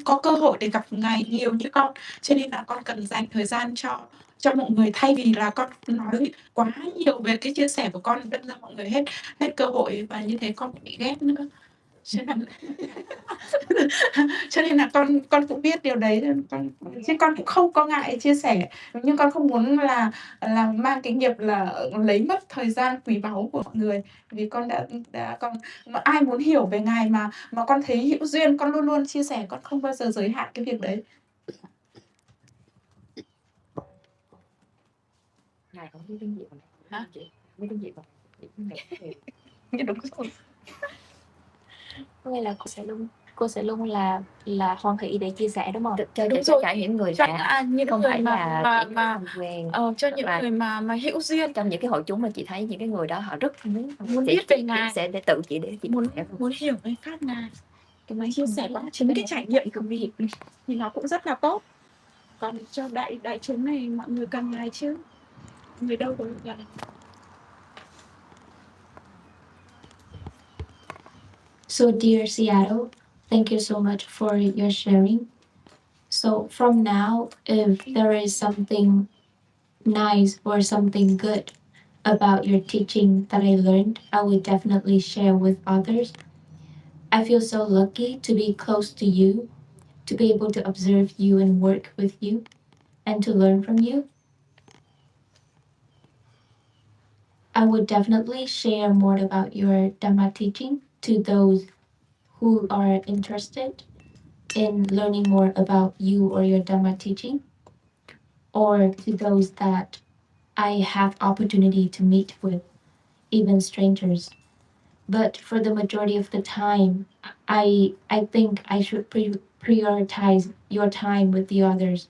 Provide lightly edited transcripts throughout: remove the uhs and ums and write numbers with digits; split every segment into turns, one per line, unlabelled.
có cơ hội để gặp ngài nhiều như con, cho nên là con cần dành thời gian cho mọi người, thay vì là con nói quá nhiều về cái chia sẻ của con, đâm ra mọi người hết hết cơ hội và như thế con bị ghét nữa. Cho nên cho nên là con cũng biết điều đấy, con chứ con cũng không có ngại chia sẻ, nhưng con không muốn là mang cái nghiệp là lấy mất thời gian quý báu của mọi người. Vì con đã con mà ai muốn hiểu về Ngài mà con thấy hữu duyên, con luôn luôn chia sẻ, con không bao giờ giới hạn cái việc đấy.
Ngài không biết tiếng gì mà
Hả?
biết tiếng gì mà
Đúng rồi.
Có nghĩa là cô sẽ luôn là hoan hỷ để chia sẻ, đúng không?
cho
Đúng rồi.
cả những người
những
không
người
phải là
mà
quen,
cho những người mà hữu duyên,
trong những cái hội chúng mà chị thấy những cái người đó họ rất
muốn biết về Ngài,
sẽ để tự chị để chị
muốn hiểu về pháp Ngài, cái máy chia sẻ qua chính cái trải nghiệm của mình thì nó cũng rất là tốt. Còn cho đại chúng này, mọi người cần Ngài chứ, người đâu có Ngài.
So dear Seattle, thank you so much for your sharing. So from now, if there is something nice or something good about your teaching that I learned, I will definitely share with others. I feel so lucky to be close to you, to be able to observe you and work with you, and to learn from you. I would definitely share more about your Dhamma teaching to those who are interested in learning more about you or your Dhamma teaching, or to those that I have opportunity to meet with, even strangers. But for the majority of the time, I think I should prioritize your time with the others,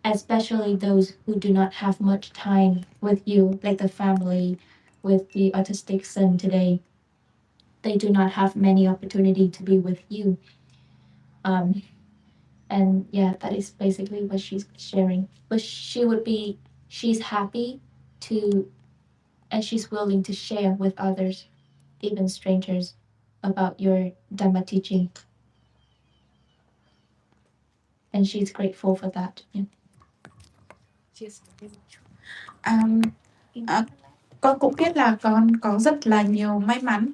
especially those who do not have much time with you, like the family with the autistic son today. They do not have many opportunity to be with you. And yeah, that is basically what she's sharing. But she's happy to, and she's willing to share with others, even strangers, about your Dhamma teaching. And she's grateful for that. Yeah.
Con cũng biết là con có rất là nhiều may mắn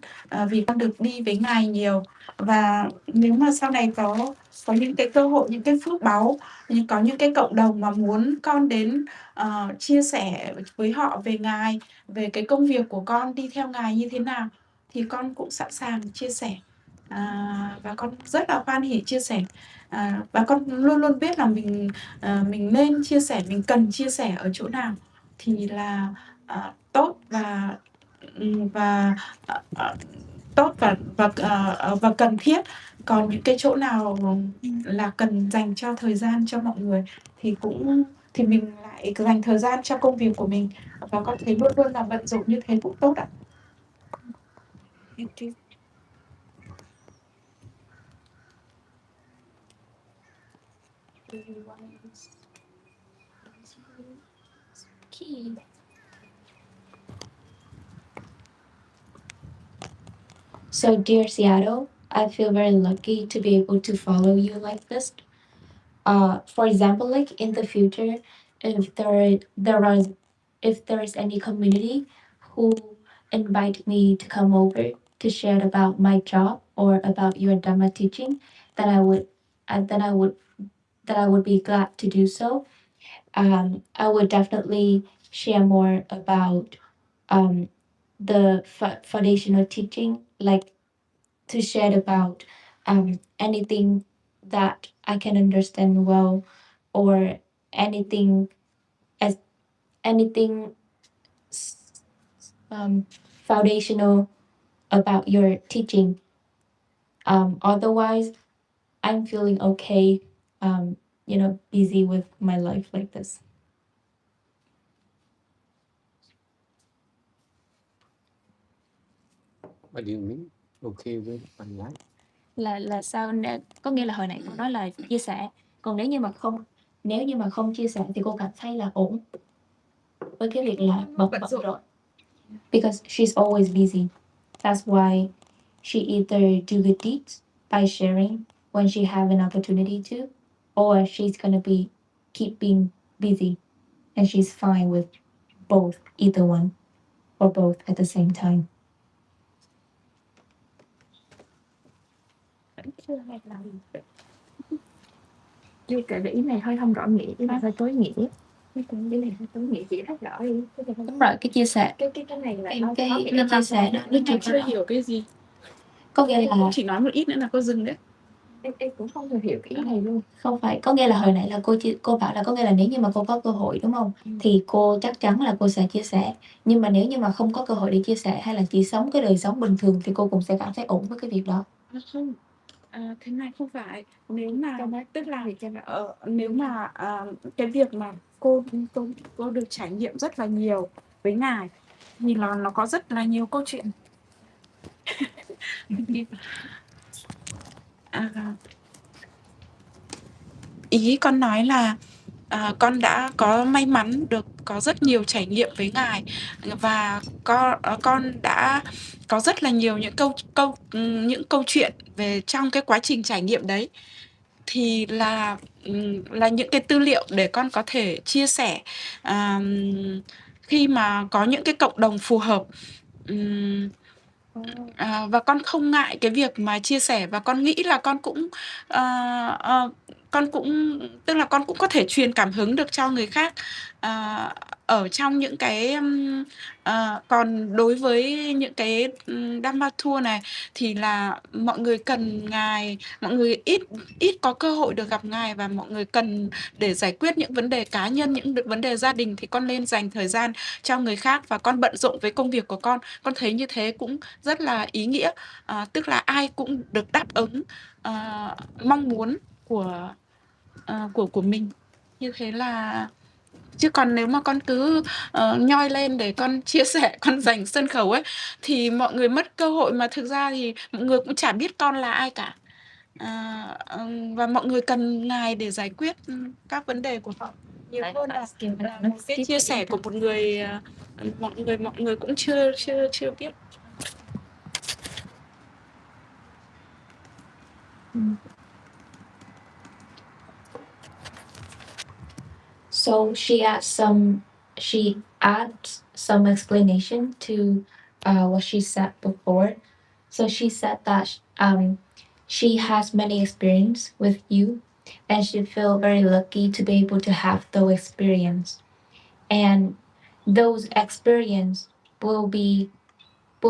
vì con được đi với Ngài nhiều, và nếu mà sau này có những cái cơ hội, những cái phước báu, có những cái cộng đồng mà muốn con đến chia sẻ với họ về Ngài, về cái công việc của con đi theo Ngài như thế nào, thì con cũng sẵn sàng chia sẻ. Và con rất là hoan hỉ chia sẻ, và con luôn luôn biết là mình nên chia sẻ, mình cần chia sẻ ở chỗ nào thì là tốt và tốt và cần thiết. Còn những cái chỗ nào là cần dành cho thời gian cho mọi người thì mình lại dành thời gian cho công việc của mình, và con thấy luôn luôn là bận rộn như thế cũng tốt ạ.
So, dear Seattle, I feel very lucky to be able to follow you like this. For example, like in the future, if there is any community who invite me to come over to share about my job or about your Dhamma teaching, then I would be glad to do so. I would definitely share more about the foundational teaching, like to share about anything that I can understand well, or anything foundational about your teaching. Otherwise, I'm feeling okay, busy with my life like this.
What do you mean? Okay with my life?
Là sao? Có nghĩa là hồi nãy cô nói là chia sẻ, còn nếu như mà không chia sẻ thì cô cảm thấy là ổn với cái việc là bận rộn. Because she's always busy. That's why she either do good deeds by sharing when she have an opportunity to, or she's gonna be keep being busy and she's fine with both, either one or both at the same time.
Vẫn chưa hài lòng. Chưa kể ý này hơi không rõ nghĩa, ý này hơi tối nghĩa. Cái này hơi tối nghĩa, chỉ rất rõ đi.
Đúng rồi, cái chia sẻ.
Cái này là
Cái chia sẻ đó nó
Chưa hiểu cái gì.
có nghĩa là
Chỉ nói một ít nữa là cô dừng đấy.
Em cũng không hiểu cái ý này luôn.
Không phải, có nghĩa là hồi nãy là cô bảo là có nghĩa là nếu như mà cô có cơ hội, đúng không? Thì cô chắc chắn là cô sẽ chia sẻ. Nhưng mà nếu như mà không có cơ hội để chia sẻ hay là chỉ sống cái đời sống bình thường thì cô cũng sẽ cảm thấy ổn với cái việc đó.
Không, thế này không phải. Nếu mà tức là
Cho nó
nếu mà cái việc mà cô được trải nghiệm rất là nhiều với ngài thì là nó có rất là nhiều câu chuyện. Ý con nói là con đã có may mắn được có rất nhiều trải nghiệm với ngài và con đã có rất là nhiều những câu chuyện về trong cái quá trình trải nghiệm đấy, thì là những cái tư liệu để con có thể chia sẻ khi mà có những cái cộng đồng phù hợp. Và con không ngại cái việc mà chia sẻ, và con nghĩ là con cũng tức là con cũng có thể truyền cảm hứng được cho người khác ở trong những cái còn đối với những cái Dharma tour này thì là mọi người cần ngài, mọi người ít có cơ hội được gặp ngài, và mọi người cần để giải quyết những vấn đề cá nhân, những vấn đề gia đình thì con nên dành thời gian cho người khác, và con bận rộn với công việc của con thấy như thế cũng rất là ý nghĩa. Tức là ai cũng được đáp ứng mong muốn của mình, như thế là chứ còn nếu mà con cứ nhoi lên để con chia sẻ, con giành sân khấu ấy thì mọi người mất cơ hội, mà thực ra thì mọi người cũng chả biết con là ai cả. Và mọi người cần ngài để giải quyết các vấn đề của họ nhiều hơn là một cái chia sẻ của một người mọi người cũng chưa biết.
So she adds some explanation to what she said before. So she said that she has many experience with you, and she feel very lucky to be able to have those experience, and those experience will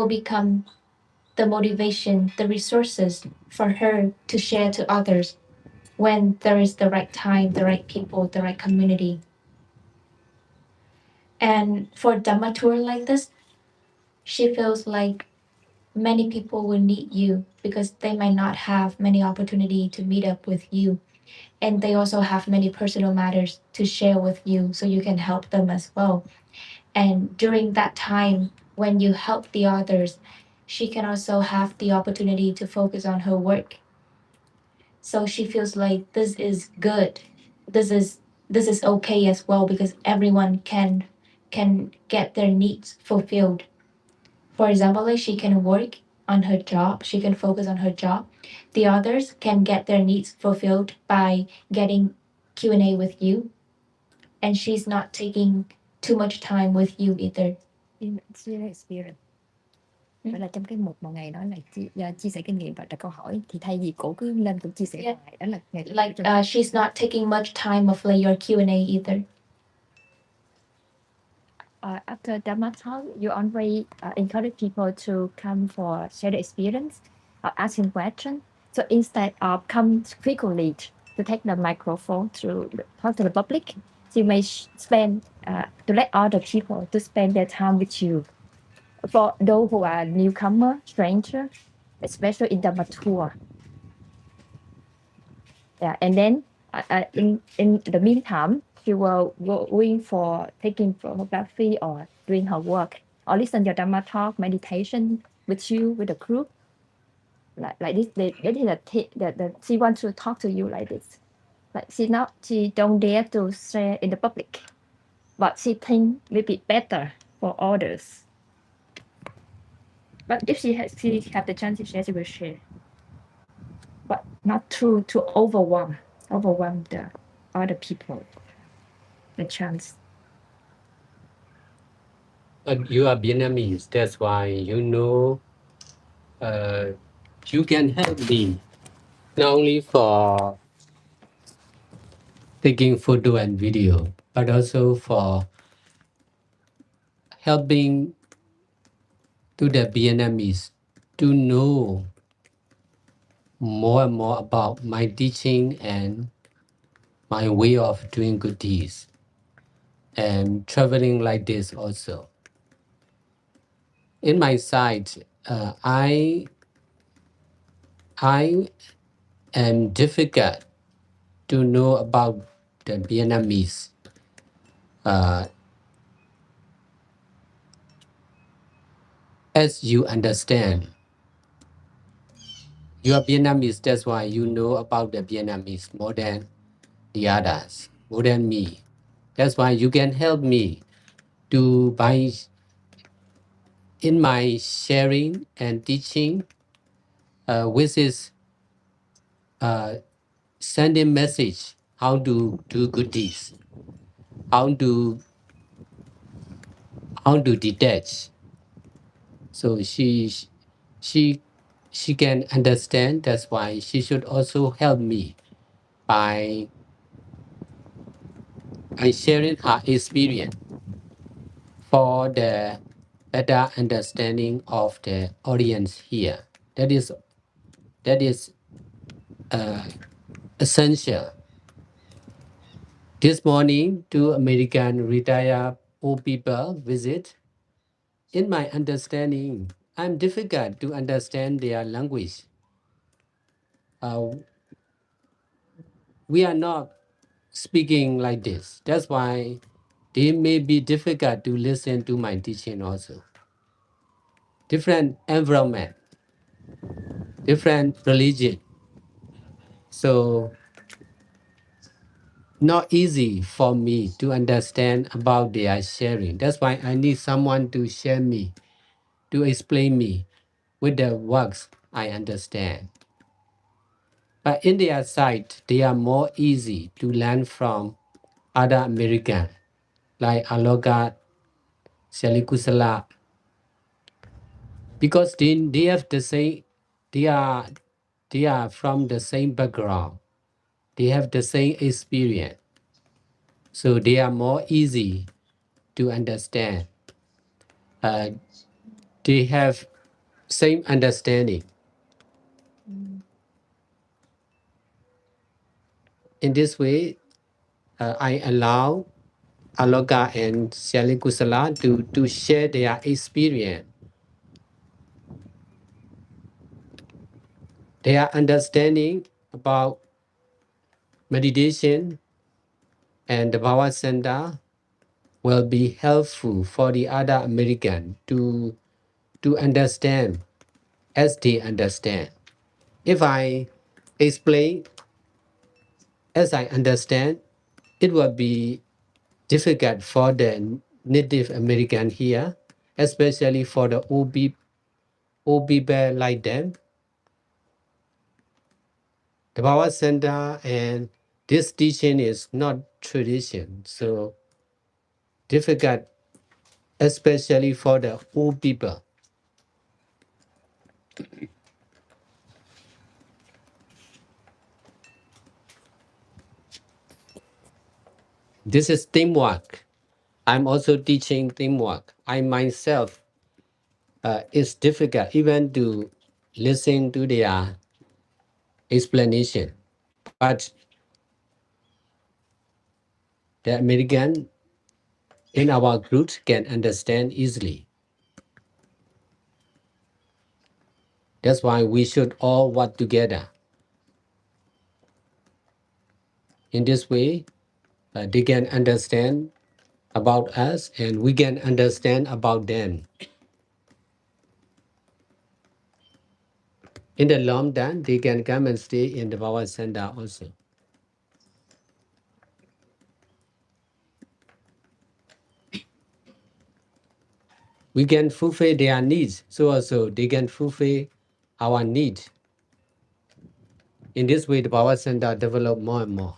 become the motivation, the resources for her to share to others when there is the right time, the right people, the right community. And for Dhamma tour like this, she feels like many people will need you because they might not have many opportunity to meet up with you. And they also have many personal matters to share with you, so you can help them as well. And during that time, when you help the others, she can also have the opportunity to focus on her work. So she feels like this is good. This is okay as well, because everyone can get their needs fulfilled. For example, like she can work on her job, she can focus on her job. The others can get their needs fulfilled by getting Q&A with you. And she's not taking too much time with you either.
Experience. Vậy là trong cái một ngày đó là chia sẻ kinh nghiệm và đặt câu hỏi, thì thay vì cổ cứ lên cũng chia sẻ hoài, đó là ngày
Like she's not taking much time of like your Q&A either.
After Dharma talk, you always encourage people to come for share the experience or asking questions. So instead of come frequently to take the microphone to talk to the public, you may spend to let other people to spend their time with you. For those who are newcomer, stranger, especially in Dharma tour. Yeah, and then in the meantime, she will going for taking photography or doing her work, or listen to Dharma talk, meditation with you, with the group. Like this, she wants to talk to you like this. Like she don't dare to share in the public, but she think maybe better for others. But if she have the chance to share, she will share. but not to overwhelm the other people, the chance.
But you are Vietnamese, that's why you know you can help me not only for taking photo and video, but also for helping to the Vietnamese to know more and more about my teaching and my way of doing good deeds and traveling like this also. In my side, I am difficult to know about the Vietnamese. As you understand, you are Vietnamese, that's why you know about the Vietnamese more than the others, more than me. That's why you can help me to by in my sharing and teaching, which is uh, sending message how to do good deeds, how to how to detach. So she she can understand. That's why she should also help me by sharing her experience for the better understanding of the audience here. That is uh, essential. This morning, two American retired old people visit. In my understanding, I'm difficult to understand their language. Uh, we are not speaking like this. That's why they may be difficult to listen to my teaching also. Different environment, different religion. So not easy for me to understand about their sharing. That's why I need someone to share me, to explain me with the works I understand. But in their side, they are more easy to learn from other American, like Aloga, Selikusala, because they have the same, they are they are from the same background. They have the same experience. So they are more easy to understand. Uh, they have same understanding. In this way, I allow Aloka and Selikusala to share their experience, their understanding about meditation and the power center will be helpful for the other American to understand as they understand. If I explain as I understand, it will be difficult for the Native American here, especially for the OB bear like them. The power center and this teaching is not tradition, so difficult, especially for the old people. This is teamwork. I'm also teaching teamwork. I myself it's difficult even to listen to their explanation, but the American in our group can understand easily. That's why we should all work together. In this way, they can understand about us and we can understand about them. In the long run, they can come and stay in the power center also. We can fulfill their needs, so also they can fulfill our needs. In this way, the Power Center develop more and more.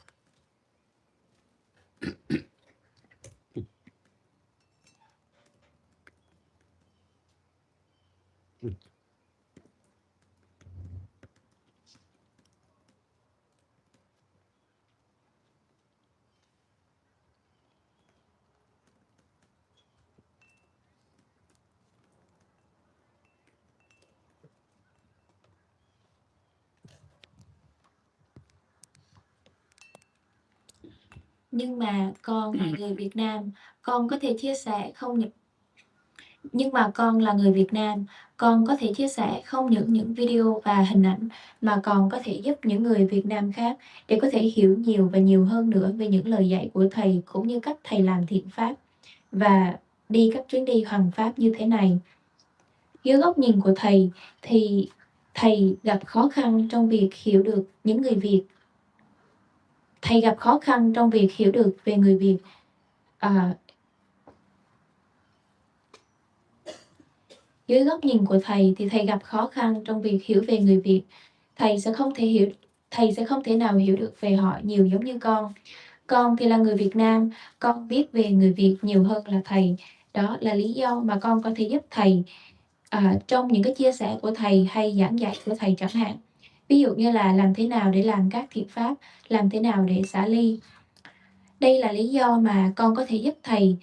Nhưng mà con là người Việt Nam, con có thể chia sẻ không những Nhưng mà con là người Việt Nam, con có thể chia sẻ không những video và hình ảnh mà còn có thể giúp những người Việt Nam khác để có thể hiểu nhiều và nhiều hơn nữa về những lời dạy của thầy cũng như cách thầy làm thiện pháp và đi các chuyến đi hoằng pháp như thế này. Dưới góc nhìn của thầy thì thầy gặp khó khăn trong việc hiểu được những người Việt. Thầy gặp khó khăn trong việc hiểu được về người Việt. Dưới góc nhìn của thầy thì thầy gặp khó khăn trong việc hiểu về người Việt. Thầy sẽ không thể nào hiểu được về họ nhiều giống như con. Con thì là người Việt Nam, con biết về người Việt nhiều hơn là thầy. Đó là lý do mà con có thể giúp thầy trong những cái chia sẻ của thầy hay giảng dạy của thầy chẳng hạn. Ví dụ như là làm thế nào để làm các thiện pháp, làm thế nào để xả ly. Đây là lý do mà con có thể giúp thầy.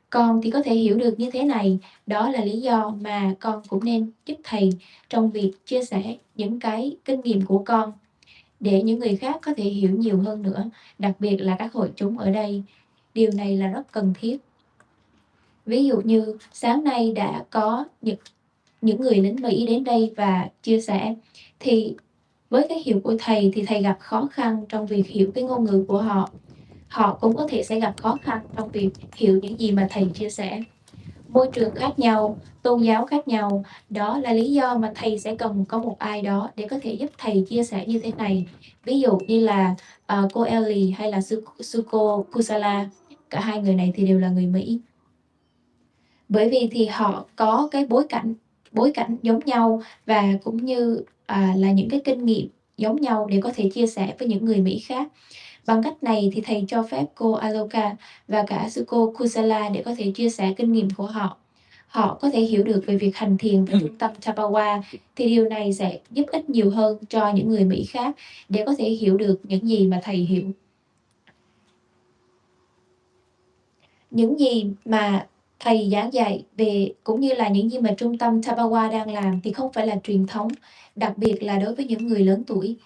Con thì có thể hiểu được như thế này, đó là lý do mà con cũng nên giúp thầy trong việc chia sẻ những cái kinh nghiệm của con để những người khác có thể hiểu nhiều hơn nữa, đặc biệt là các hội chúng ở đây. Điều này là rất cần thiết. Ví dụ như sáng nay đã có những người lính Mỹ đến đây và chia sẻ, thì với cái hiểu của thầy thì thầy gặp khó khăn trong việc hiểu cái ngôn ngữ của họ. Họ cũng có thể sẽ gặp khó khăn trong việc hiểu những gì mà thầy chia sẻ. Môi trường khác nhau, tôn giáo khác nhau, đó là lý do mà thầy sẽ cần có một ai đó để có thể giúp thầy chia sẻ như thế này. Ví dụ như là cô Ellie hay là sư cô Kusala, cả hai người này thì đều là người Mỹ. Bởi vì thì họ có cái bối cảnh giống nhau và cũng như là những cái kinh nghiệm giống nhau để có thể chia sẻ với những người Mỹ khác. Bằng cách này thì thầy cho phép cô Aloka và cả sư cô Kusala để có thể chia sẻ kinh nghiệm của họ. Họ có thể hiểu được về việc hành thiền tại trung tâm Tapawa, thì điều này sẽ giúp ích nhiều hơn cho những người Mỹ khác để có thể hiểu được những gì mà thầy hiểu. Những gì mà thầy giảng dạy về cũng như là những gì mà trung tâm Tapawa đang làm thì không phải là truyền thống, đặc biệt là đối với những người lớn tuổi.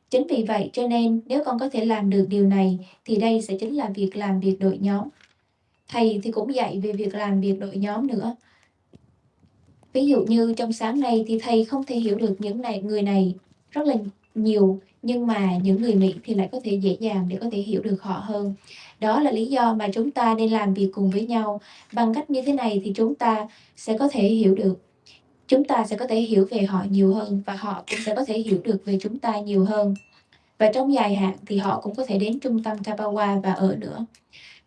Chính vì vậy cho nên nếu con có thể làm được điều này thì đây sẽ chính là việc làm việc đội nhóm. Thầy thì cũng dạy về việc làm việc đội nhóm nữa. Ví dụ như trong sáng nay thì thầy không thể hiểu được những người này rất là nhiều, nhưng mà những người Mỹ thì lại có thể dễ dàng để có thể hiểu được họ hơn. Đó là lý do mà chúng ta nên làm việc cùng với nhau. Bằng cách như thế này thì chúng ta sẽ có thể hiểu về họ nhiều hơn và họ cũng sẽ có thể hiểu được về chúng ta nhiều hơn. Và trong dài hạn thì họ cũng có thể đến trung tâm Tapawa và ở nữa.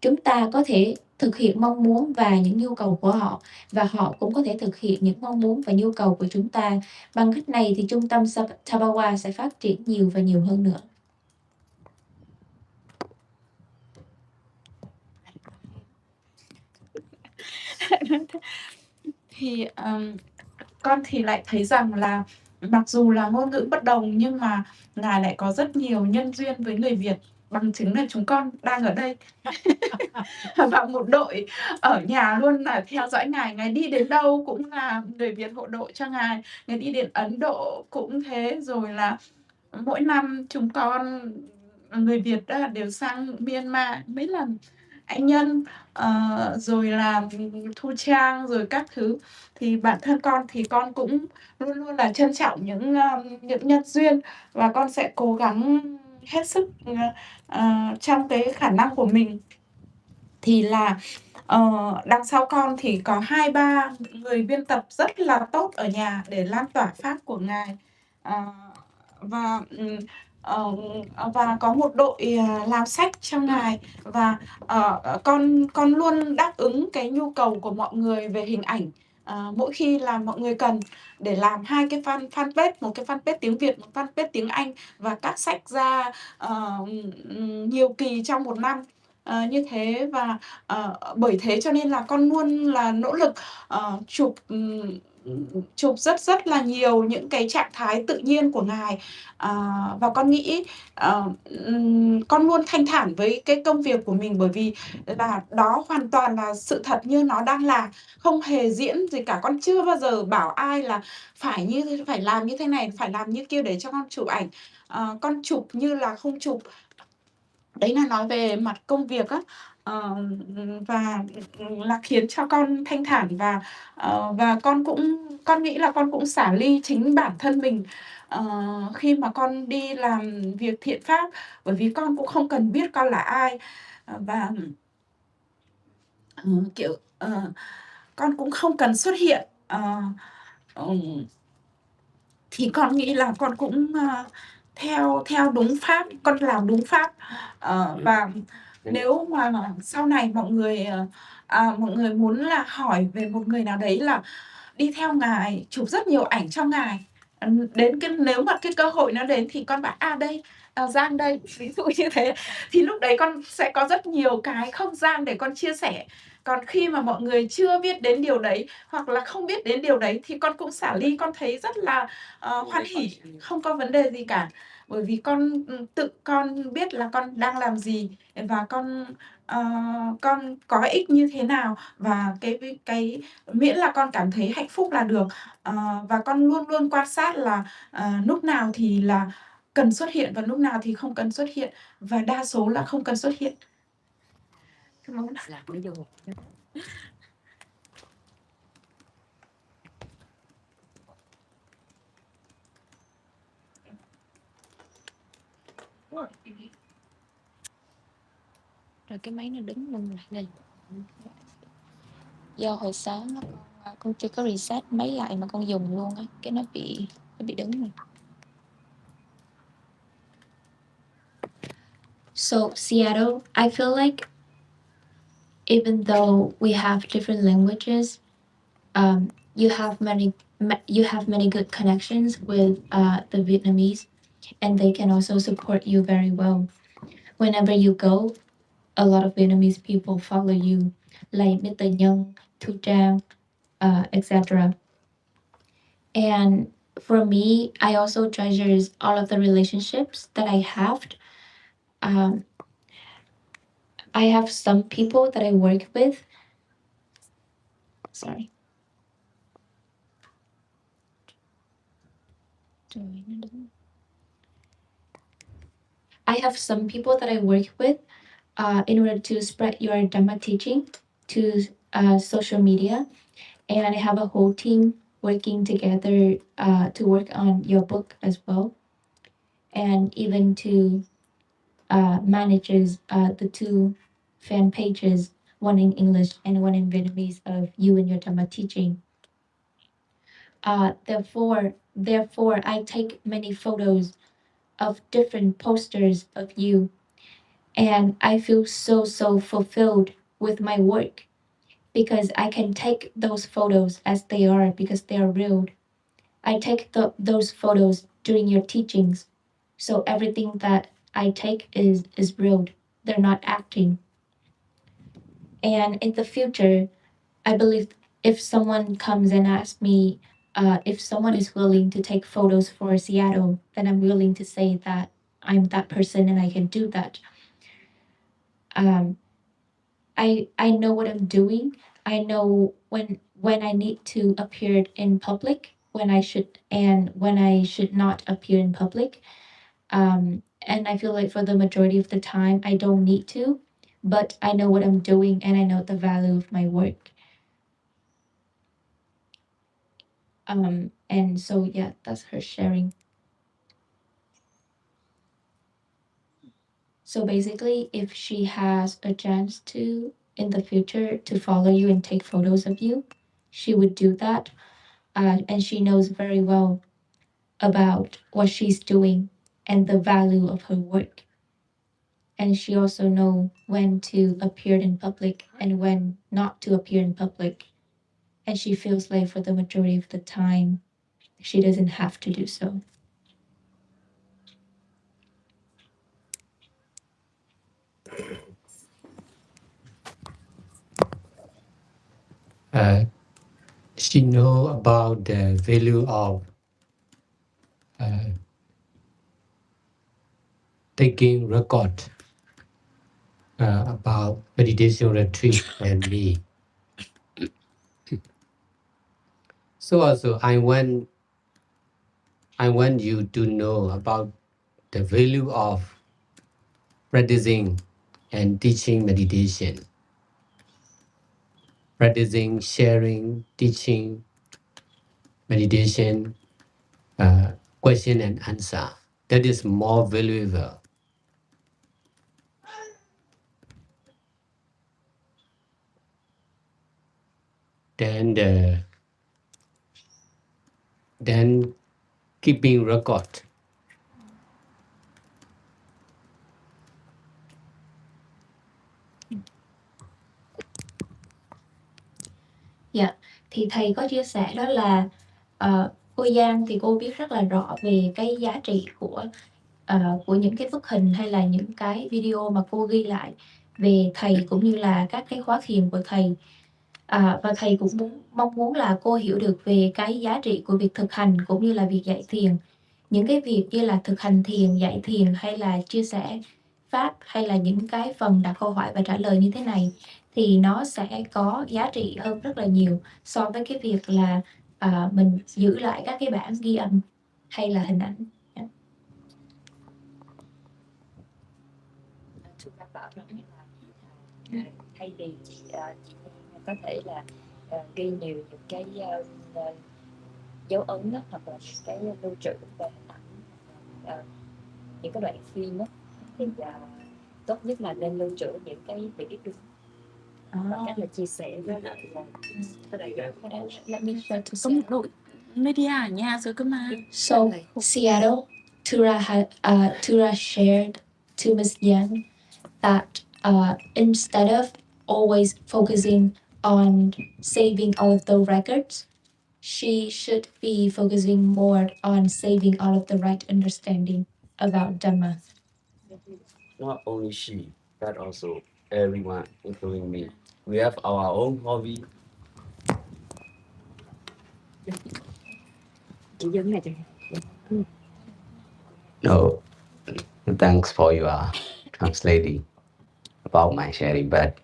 Chúng ta có thể thực hiện mong muốn và những nhu cầu của họ, và họ cũng có thể thực hiện những mong muốn và nhu cầu của chúng ta. Bằng cách này thì trung tâm Tapawa sẽ phát triển nhiều và nhiều hơn nữa.
Thì con thì lại thấy rằng là mặc dù là ngôn ngữ bất đồng nhưng mà Ngài lại có rất nhiều nhân duyên với người Việt, bằng chứng là chúng con đang ở đây. Và một đội ở nhà luôn là theo dõi Ngài. Ngài đi đến đâu cũng là người Việt hộ độ cho Ngài. Ngài đi đến Ấn Độ cũng thế. Rồi là mỗi năm chúng con người Việt đều sang Myanmar mấy lần. Anh Nhân, rồi là Thu Trang, rồi các thứ. Thì bản thân con thì con cũng luôn luôn là trân trọng những nhân duyên, và con sẽ cố gắng hết sức trong cái khả năng của mình. Thì là đằng sau con thì có 2-3 người biên tập rất là tốt ở nhà để lan tỏa pháp của Ngài. Và và có một đội làm sách cho Ngài, và con luôn đáp ứng cái nhu cầu của mọi người về hình ảnh mỗi khi là mọi người cần để làm 2 cái fanpage, một cái fanpage tiếng Việt, một fanpage tiếng Anh và các sách ra, nhiều kỳ trong một năm, như thế. Và, bởi thế cho nên là con luôn là nỗ lực, chụp rất rất là nhiều những cái trạng thái tự nhiên của Ngài. Và con nghĩ, con luôn thanh thản với cái công việc của mình, bởi vì là đó hoàn toàn là sự thật như nó đang là, không hề diễn gì cả. Con chưa bao giờ bảo ai là phải làm như thế này, phải làm như kia để cho con chụp ảnh. Con chụp như là không chụp. Đấy là nói về mặt công việc á. Và, là khiến cho con thanh thản và con nghĩ là con cũng xả ly chính bản thân mình, khi mà con đi làm việc thiện pháp, bởi vì con cũng không cần biết con là ai. Và, kiểu, con cũng không cần xuất hiện. Ừm, thì con nghĩ là con cũng, theo theo đúng pháp, con làm đúng pháp. Và nếu mà sau này mọi người muốn là hỏi về một người nào đấy là đi theo Ngài, chụp rất nhiều ảnh cho Ngài, đến cái nếu mà cái cơ hội nó đến thì con bảo: đây, Giang đây, ví dụ như thế. Thì lúc đấy con sẽ có rất nhiều cái không gian để con chia sẻ. Còn khi mà mọi người chưa biết đến điều đấy, hoặc là không biết đến điều đấy, thì con cũng xả ly, con thấy rất là, hoan hỉ, không có vấn đề gì cả. Bởi vì con, tự con biết là con đang làm gì và ờ, con có ích như thế nào, và cái miễn là con cảm thấy hạnh phúc là được. Và con luôn luôn quan sát là, lúc nào thì là cần xuất hiện và lúc nào thì không cần xuất hiện, và đa số là không cần xuất hiện. Cảm ơn.
Lạc nó vô. Rồi cái máy nó đứng luôn lại đây. Do hồi sáng á, con chưa có reset máy lại mà con dùng luôn á, cái nó bị đứng rồi.
So, Seattle, I feel like even though we have different languages, you have many good connections with the Vietnamese, and they can also support you very well. Whenever you go, a lot of Vietnamese people follow you, like Mr. Young, Thu Trang, etc. And for me, I also treasures all of the relationships that I have. Um, I have some people that I work with. Sorry.
Rồi nó đứng.
I have some people that I work with in order to spread your Dhamma teaching to social media. And I have a whole team working together to work on your book as well. And even to manages the two fan pages, one in English and one in Vietnamese, of you and your Dhamma teaching. Therefore, I take many photos of different posters of you, and I feel so fulfilled with my work because I can take those photos as they are because they are real. I take those photos during your teachings, so everything that I take is real. They're not acting. And in the future, I believe if someone comes and asks me if someone is willing to take photos for Seattle, then I'm willing to say that I'm that person and I can do that. I know what I'm doing. I know when I need to appear in public, when I should not appear in public. And I feel like for the majority of the time, I don't need to, but I know what I'm doing and I know the value of my work. And so yeah, that's her sharing. So basically, if she has a chance to in the future to follow you and take photos of you, she would do that. And she knows very well about what she's doing and the value of her work. And she also know when to appear in public and when not to appear in public. and she feels like for the majority of the time she doesn't have to do so.
She know about the value of taking record about meditation retreat and me. So also I want you to know about the value of practicing and teaching meditation. Practicing, sharing, teaching, meditation, question and answer. That is more valuable than than keeping record.
Dạ, thì thầy có chia sẻ đó là cô Giang thì cô biết rất là rõ về cái giá trị của những cái bức hình hay là những cái video mà cô ghi lại về thầy cũng như là các cái khóa thiền của thầy. Và thầy cũng mong muốn là cô hiểu được về cái giá trị của việc thực hành cũng như là việc dạy thiền. Những cái việc như là thực hành thiền, dạy thiền hay là chia sẻ pháp hay là những cái phần đặt câu hỏi và trả lời như thế này thì nó sẽ có giá trị hơn rất là nhiều so với cái việc là mình giữ lại các cái bản ghi âm hay là hình ảnh.
Thưa các bạn nói là thay vì chị có thể là ghi nhiều những cái dấu ấn đó, hoặc là những cái lưu trữ về hình ảnh, những cái đoạn phim đó, thì tốt nhất là nên lưu trữ những cái vị trí đúng và cách là chia sẻ với lại là let me share to
Có một đội media ở nhà rồi cơ mà.
So Seattle, Tura shared to Ms. Yang that instead of always focusing on saving all of the records, she should be focusing more on saving all of the right understanding about Dhamma.
Not only she, but also everyone, including me. We have our own hobby.
chỉ dẫn này
No, thanks for your translating about my sharing, but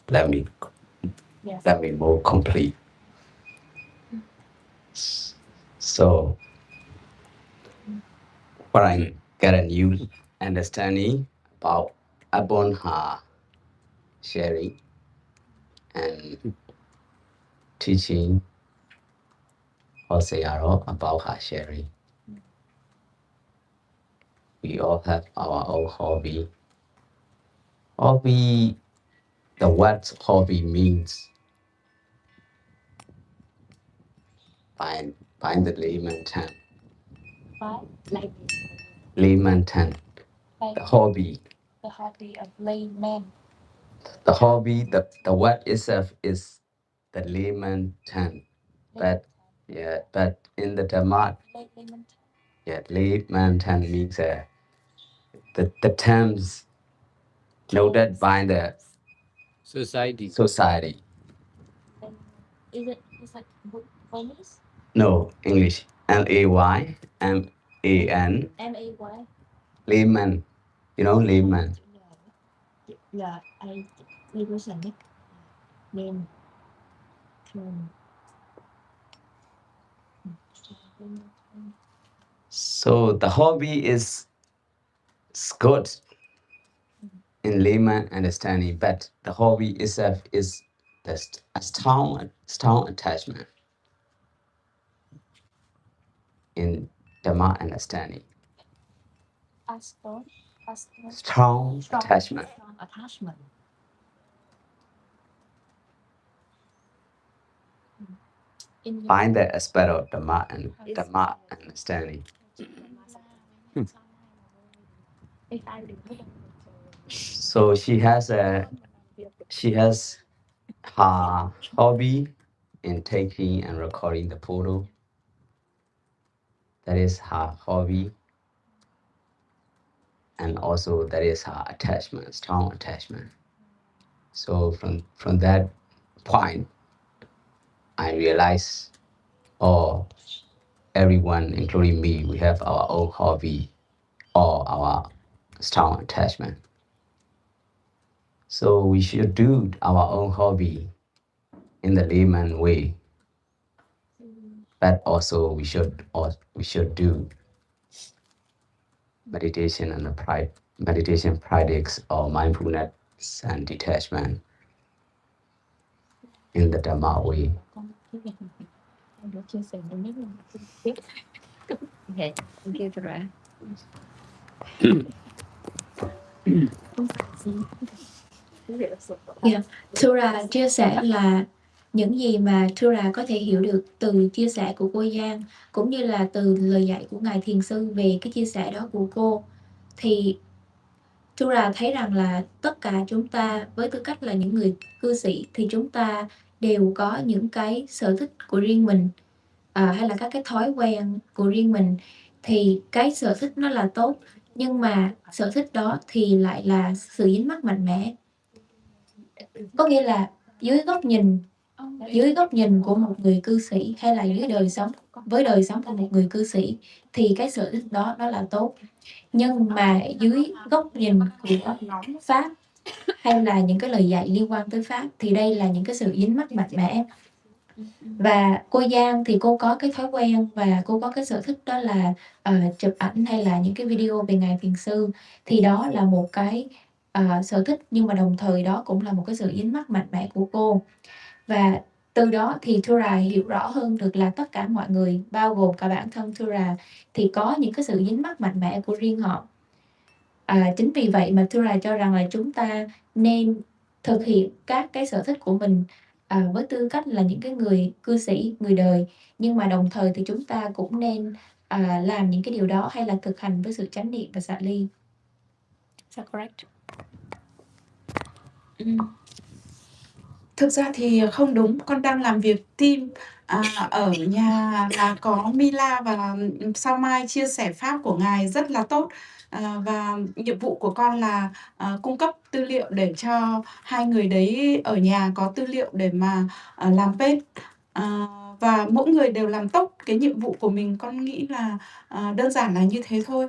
let me more complete. So, what I get a new understanding upon her sharing and teaching Hosearo about her sharing. We all have our own hobby. Hobby, the what hobby means by the layman term.
Like
Layman term. The hobby.
the hobby of layman.
The hobby, the what itself is the layman term. But in the Dhamma, layman term means the terms noted by the
Society.
Is it like Burmese?
No, English. Layman.
MAY.
Layman. You know layman.
Yeah, I listen it. Name.
So the hobby is good in layman understanding, but the hobby itself is just a strong attachment in Dhamma understanding. Strong attachment. Find the aspect of Dhamma and Dhamma understanding. So she has her hobby in taking and recording the photo. That is her hobby. And also that is her attachment, strong attachment. So from that point, I realized, everyone, including me, we have our own hobby or our strong attachment. So we should do our own hobby in the layman way, but also we should do meditation and meditation practice or mindfulness and detachment in the Dharma way.
Okay, thank you, Thura.
Yeah. Thura chia sẻ là những gì mà Thura có thể hiểu được từ chia sẻ của cô Giang cũng như là từ lời dạy của Ngài Thiền Sư về cái chia sẻ đó của cô, thì Thura thấy rằng là tất cả chúng ta với tư cách là những người cư sĩ thì chúng ta đều có những cái sở thích của riêng mình, hay là các cái thói quen của riêng mình. Thì cái sở thích nó là tốt, nhưng mà sở thích đó thì lại là sự dính mắc mạnh mẽ. Có nghĩa là dưới góc nhìn của một người cư sĩ, hay là với đời sống của một người cư sĩ, thì cái sở thích đó nó là tốt. Nhưng mà dưới góc nhìn của Pháp, hay là những cái lời dạy liên quan tới Pháp, thì đây là những cái sự dính mắc mạnh mẽ. Và cô Giang thì cô có cái thói quen và cô có cái sở thích đó là chụp ảnh hay là những cái video về Ngài Thiền Sư. Thì đó là một cái sở thích, nhưng mà đồng thời đó cũng là một cái sự dính mắc mạnh mẽ của cô. Và từ đó thì Thura hiểu rõ hơn được là tất cả mọi người, bao gồm cả bản thân Thura, thì có những cái sự dính mắc mạnh mẽ của riêng họ. Chính vì vậy mà Thura cho rằng là chúng ta nên thực hiện các cái sở thích của mình với tư cách là những cái người cư sĩ, người đời, nhưng mà đồng thời thì chúng ta cũng nên làm những cái điều đó hay là thực hành với sự chánh niệm và xả ly. Is that correct?
Thực ra thì không đúng, con đang làm việc team. Ở nhà là có Mila và Sao Mai chia sẻ pháp của Ngài rất là tốt. Và nhiệm vụ của con là cung cấp tư liệu để cho hai người đấy ở nhà có tư liệu để mà làm page. Và mỗi người đều làm tốt cái nhiệm vụ của mình, con nghĩ là đơn giản là như thế thôi.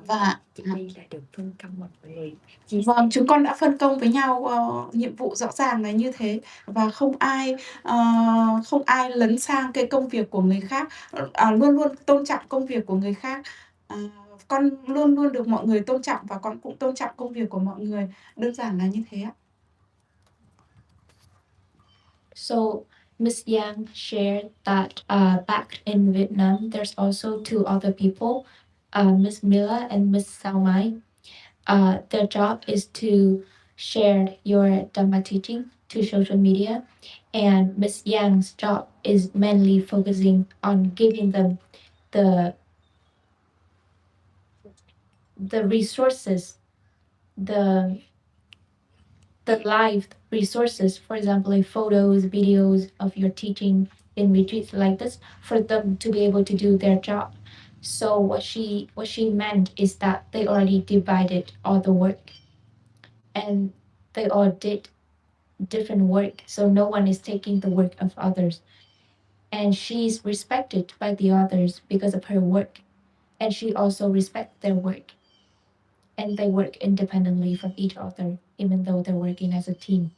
Và
Đây là được phân công một người.
vâng, chúng con đã phân công với nhau nhiệm vụ rõ ràng là như thế, và không ai lấn sang cái công việc của người khác, luôn luôn tôn trọng công việc của người khác. Con luôn luôn được mọi người tôn trọng và con cũng tôn trọng công việc của mọi người, đơn giản là như thế ạ.
So Ms. Yang shared that back in Vietnam, there's also two other people, Ms. Mila and Ms. Sao Mai. Their job is to share your Dhamma teaching to social media, and Ms. Yang's job is mainly focusing on giving them the resources, the live resources, for example, like photos, videos of your teaching in retreats like this, for them to be able to do their job. So what she meant is that they already divided all the work, and they all did different work, so no one is taking the work of others. And she's respected by the others because of her work, and she also respects their work. And they work independently from each other, even though they're working as a team.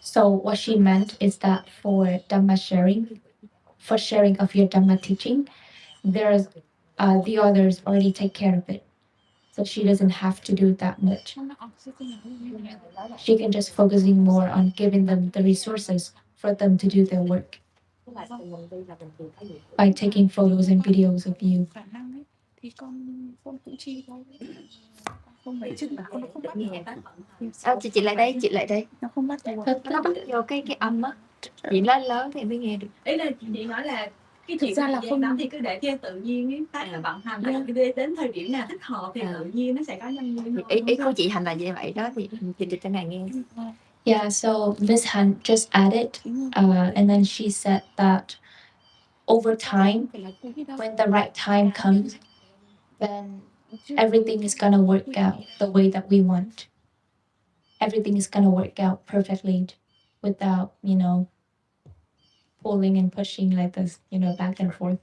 So what she meant is that for Dhamma sharing, for sharing of your Dhamma teaching, there's the others already take care of it. So she doesn't have to do that much. She can just focusing more on giving them the resources for them to do their work by taking photos and videos of you.
Khả năng ấy, thì con cũng chi thôi. Không mấy chứ mà con không bắt được.
Chị lại đây.
Nó không bắt được.
Nó bắt vô cái âm á. Chị nói lớn thì mới nghe được.
Ý là chị nói là
cái chuyện
ra là
thời gian
không-
đó thì cứ để cho tự nhiên ấy, phát nó vận hành là đến thời điểm nào thích hợp thì tự nhiên nó sẽ có nhân duyên thôi,
ý
đúng
của
không?
chị Hành là như vậy đó, thì chị dịch cho ngài nghe.
Yeah, so Miss Hunt just added, and then she said that over time, when the right time comes, then everything is gonna work out the way that we want. Everything is gonna work out perfectly without, pulling and pushing like this, back and forth.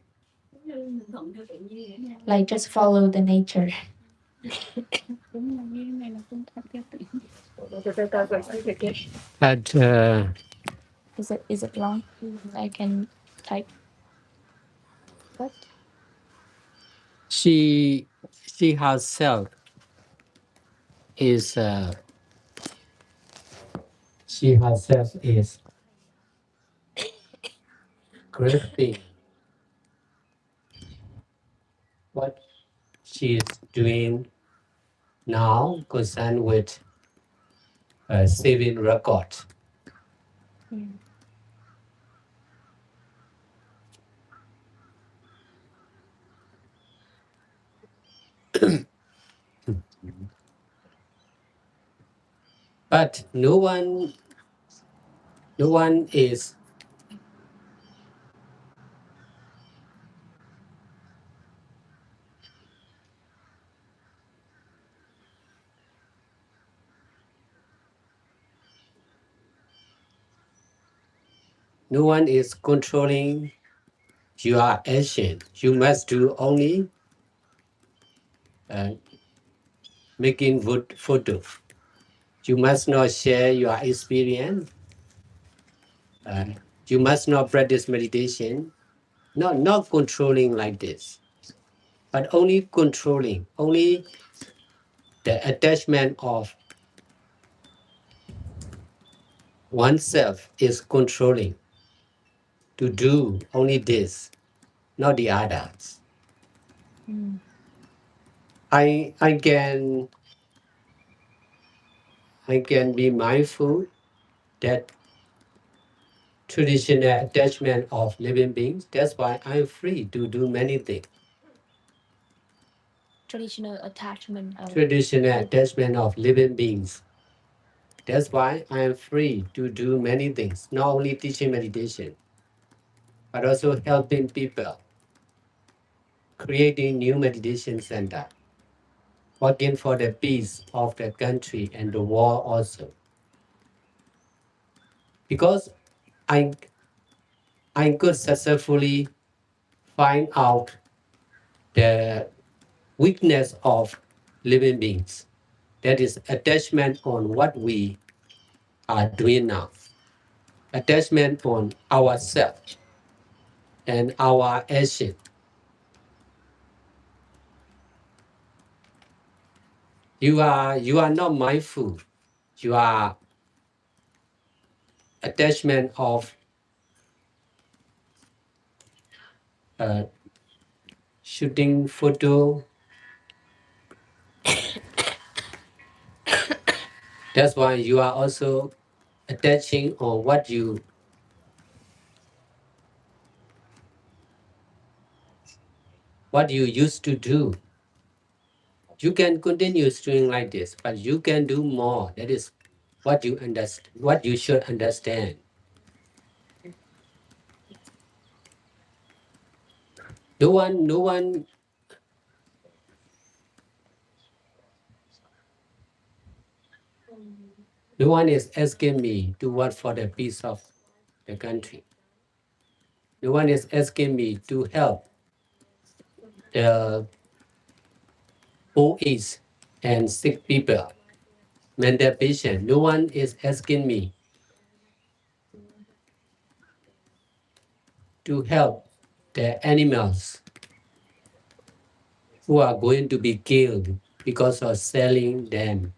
Thuận theo tự nhiên vậy.
Like just follow the nature.
Đúng là như thế này là không thuận theo tự nhiên.
But
Is it long? I can type. What?
she herself is grasping what she is doing now concerned with saving record. But no one is controlling your action. You must do only making good photo. You must not share your experience. You must not practice meditation. Not controlling like this, but only controlling, only the attachment of oneself is controlling to do only this, not the others. I can be mindful that traditional attachment of living beings. That's why I'm free to do many things.
Traditional attachment of
Traditional attachment of living beings. That's why I am free to do many things, not only teaching meditation, but also helping people, creating new meditation center, working for the peace of the country and the world also. Because I could successfully find out the weakness of living beings. That is attachment on what we are doing now. Attachment on ourselves and our action. You are not mindful. You are attachment of shooting photo. That's why you are also attaching on what you used to do. You can continue doing like this, but you can do more. That is what you understand, what you should understand. No one is asking me to work for the peace of the country. No one is asking me to help the OAs and sick people, mental patient. No one is asking me to help the animals who are going to be killed because of selling them.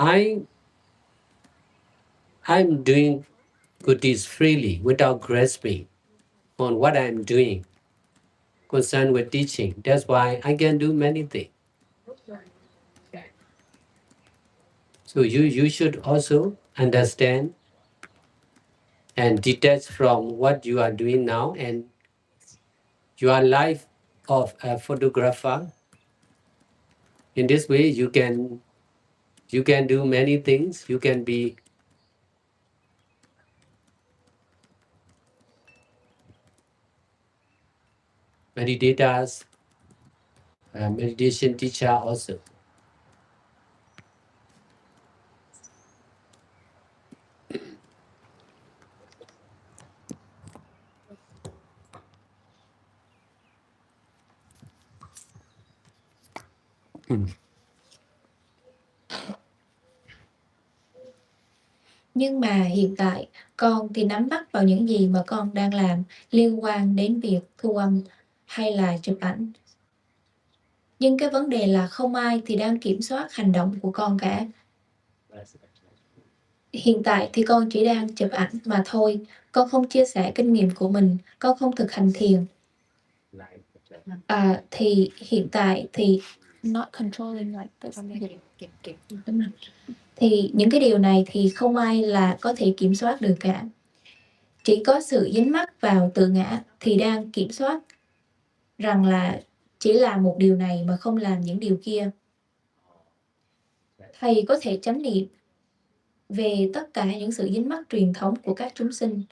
I'm doing goodies freely without grasping on what I'm doing concerned with teaching. That's why I can do many things. So you should also understand and detach from what you are doing now and your life of a photographer. In this way, you can do many things. You can be meditators, meditation teacher also.
Nhưng mà hiện tại, con thì nắm bắt vào những gì mà con đang làm liên quan đến việc thu âm hay là chụp ảnh. Nhưng cái vấn đề là không ai thì đang kiểm soát hành động của con cả. Hiện tại thì con chỉ đang chụp ảnh mà thôi. Con không chia sẻ kinh nghiệm của mình, con không thực hành thiền. Thì hiện tại thì
Not controlling like this.
đúng rồi. Thì những cái điều này thì không ai là có thể kiểm soát được cả. Chỉ có sự dính mắc vào tự ngã thì đang kiểm soát rằng là chỉ làm một điều này mà không làm những điều kia. Thầy có thể chánh niệm về tất cả những sự dính mắc truyền thống của các chúng sinh.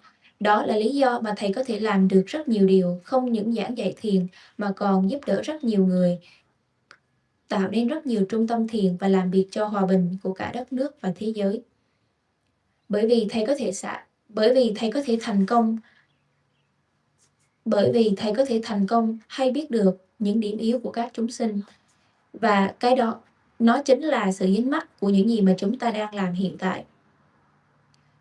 Đó là lý do mà thầy có thể làm được rất nhiều điều, không những giảng dạy thiền mà còn giúp đỡ rất nhiều người, tạo nên rất nhiều trung tâm thiền và làm việc cho hòa bình của cả đất nước và thế giới. Bởi vì thầy có thể thành công hay biết được những điểm yếu của các chúng sinh. Và cái đó, nó chính là sự dính mắc của những gì mà chúng ta đang làm hiện tại.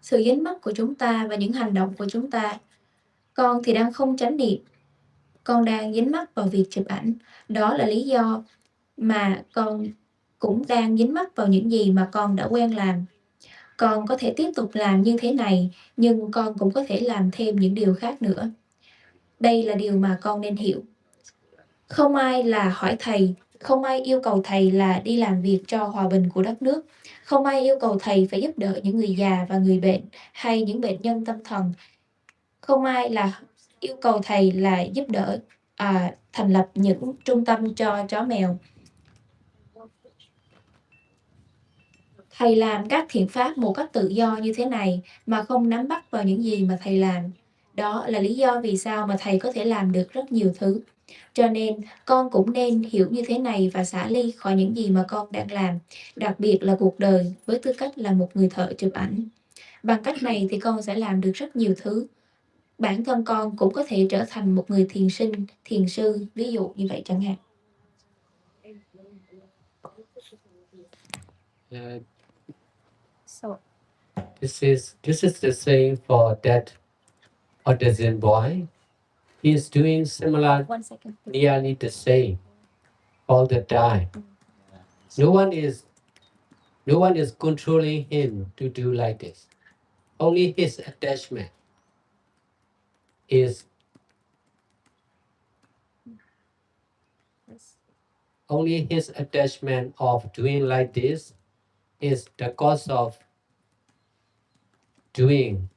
Sự dính mắc của chúng ta và những hành động của chúng ta. Con thì đang không chánh niệm. Con đang dính mắc vào việc chụp ảnh. Đó là lý do mà con cũng đang dính mắc vào những gì mà con đã quen làm. Con có thể tiếp tục làm như thế này, nhưng con cũng có thể làm thêm những điều khác nữa. Đây là điều mà con nên hiểu. Không ai yêu cầu thầy là đi làm việc cho hòa bình của đất nước. Không ai yêu cầu thầy phải giúp đỡ những người già và người bệnh hay những bệnh nhân tâm thần. Không ai yêu cầu thầy là giúp đỡ thành lập những trung tâm cho chó mèo. Thầy làm các thiện pháp một cách tự do như thế này mà không nắm bắt vào những gì mà thầy làm. Đó là lý do vì sao mà thầy có thể làm được rất nhiều thứ. Cho nên con cũng nên hiểu như thế này và xả ly khỏi những gì mà con đang làm, đặc biệt là cuộc đời với tư cách là một người thợ chụp ảnh. Bằng cách này thì con sẽ làm được rất nhiều thứ. Bản thân con cũng có thể trở thành một người thiền sinh, thiền sư, ví dụ như vậy chẳng hạn.
So
This is the same for that autism boy. He is doing similar,
1 second.
nearly the same all the time. No one is controlling him to do like this. Only his attachment is only his attachment of doing like this is the cause of doing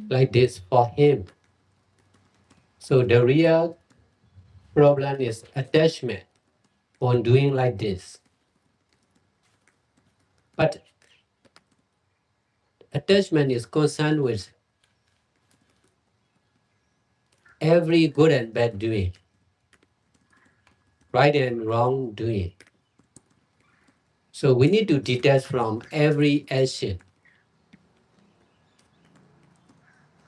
like this for him. So the real problem is attachment on doing like this. But attachment is concerned with every good and bad doing, right and wrong doing. So we need to detach from every action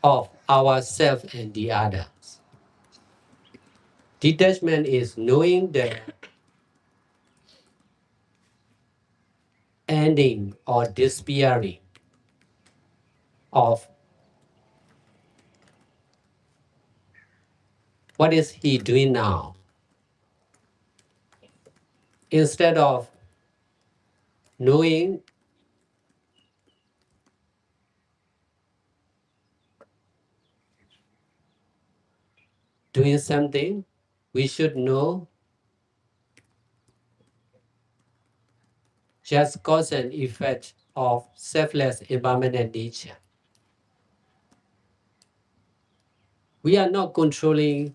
of ourselves and the others. Detachment is knowing the ending or disappearing of what is he doing now. Instead of knowing doing something, we should know just cause and effect of selfless impermanent nature. We are not controlling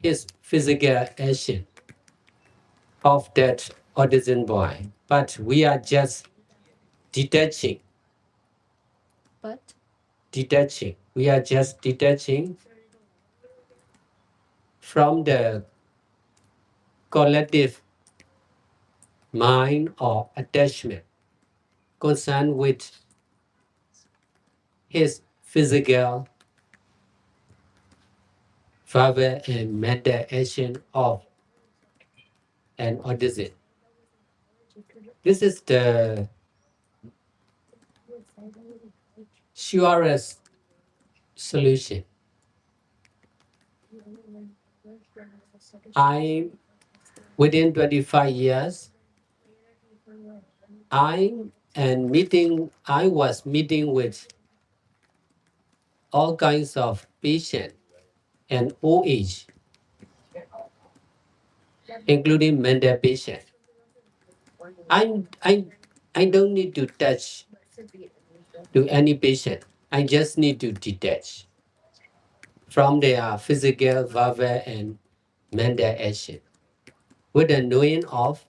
his physical action of that audition boy, but we are just detaching.
But
Detaching. We are just detaching from the collective mind or attachment concerned with his physical, verbal, and mental action of an audition. This is the surest solution. I, within 25 years, I was meeting with all kinds of patients and old age, including mental patients. I, I, I don't need to touch to any patient. I just need to detach from their physical, verbal, and mental action with the knowing of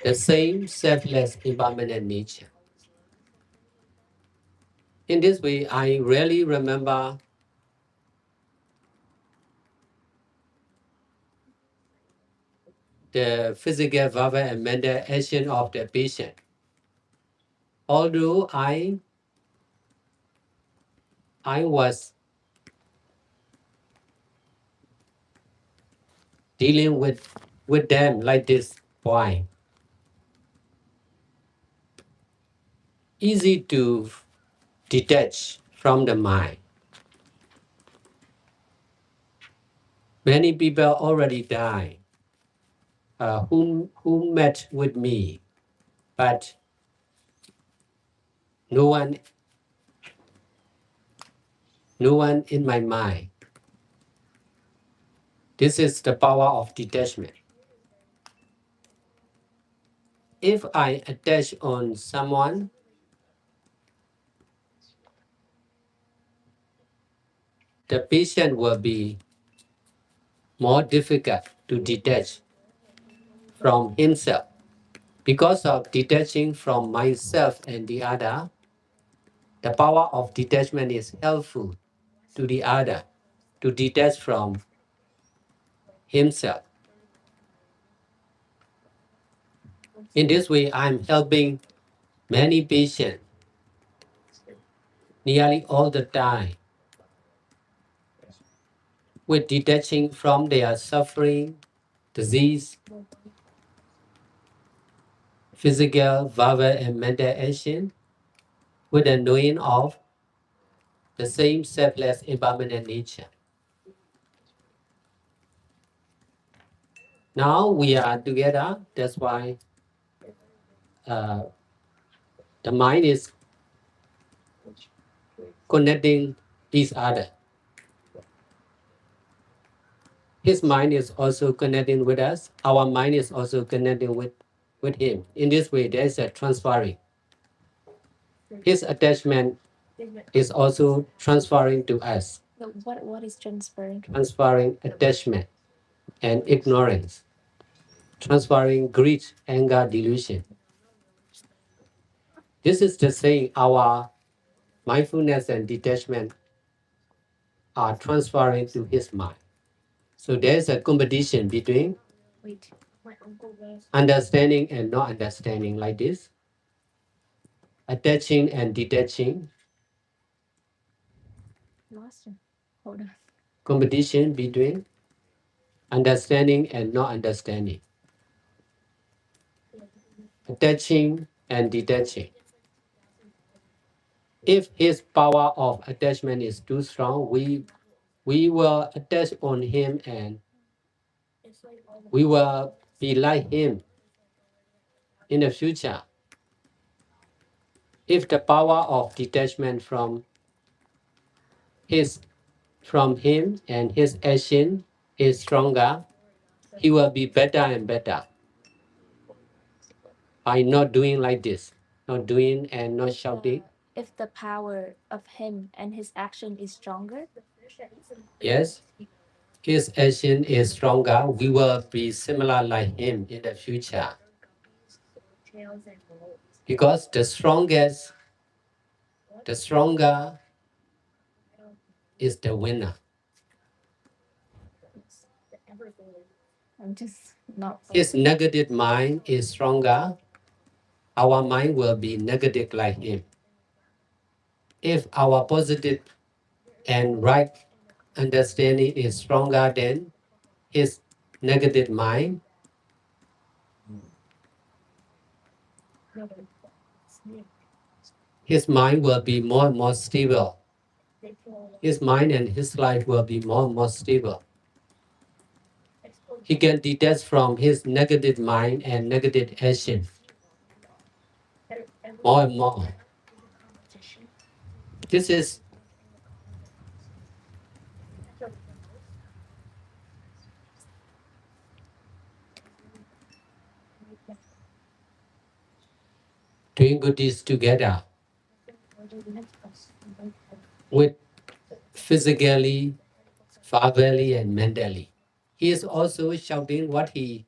the same selfless impermanent nature. In this way, I rarely remember the physical, verbal, and mental action of the patient. Although I was dealing with them like this boy, easy to detach from the mind. Many people already died who met with me, but no one, no one in my mind. This is the power of detachment. If I attach on someone, the patient will be more difficult to detach from himself. Because of detaching from myself and the other, the power of detachment is helpful to the other to detach from himself. In this way, I'm helping many patients nearly all the time with detaching from their suffering, disease, physical, verbal, and mental action with the knowing of the same selfless impermanent nature. Now we are together, that's why uh, the mind is connecting each other. His mind is also connecting with us. Our mind is also connecting with him. In this way, there is a transferring. His attachment is also transferring to us.
so what is transferring?
Transferring attachment and ignorance. Transferring greed, anger, delusion. This is the saying our mindfulness and detachment are transferring to his mind. So there is a competition between
Wait, my uncle was
understanding and not understanding like this, attaching and detaching,
lost him. Hold on.
competition between understanding and not understanding, attaching and detaching. If his power of attachment is too strong, we will attach on him and we will be like him in the future. If the power of detachment his from him and his action is stronger, he will be better and better by not doing like this, not doing and not shouting.
If the power of him and his action is stronger,
Yes, his action is stronger. We will be similar like him in the future. Because the stronger is the winner.
I'm just not.
His negative mind is stronger. Our mind will be negative like him. If our positive and right understanding is stronger than his negative mind, his mind will be more and more stable. His mind and his life will be more and more stable. He can detach from his negative mind and negative action more and more. This is doing good deeds together with physically, verbally, and mentally. He is also shouting what he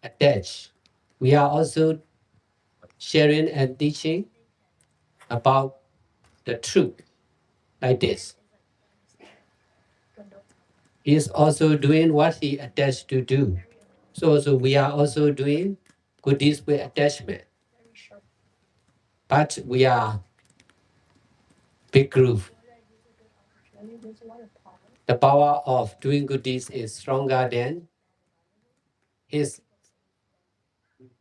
attached. We are also sharing and teaching about the truth like this. He is also doing what he attached to do. So we are also doing good deeds with attachment. But we are big group. The power of doing good deeds is stronger than his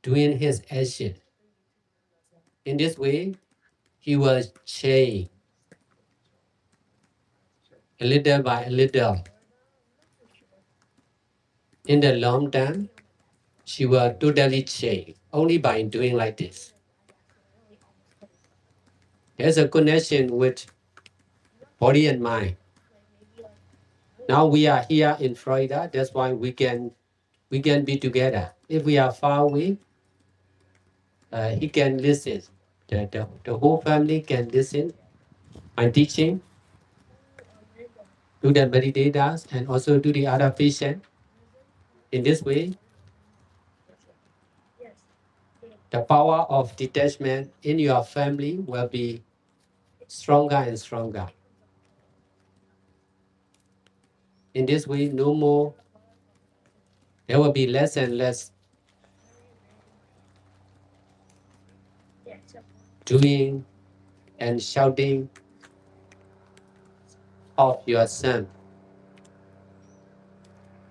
doing his action. In this way, he will change a little by a little. In the long term, she will totally change only by doing like this. There's a connection with body and mind. Now we are here in Florida. That's why we can be together. If we are far away, he can listen. The whole family can listen. I'm teaching to the meditators and also to the other patient. In this way, the power of detachment in your family will be stronger and stronger. In this way, no more, there will be less and less doing and shouting of your son,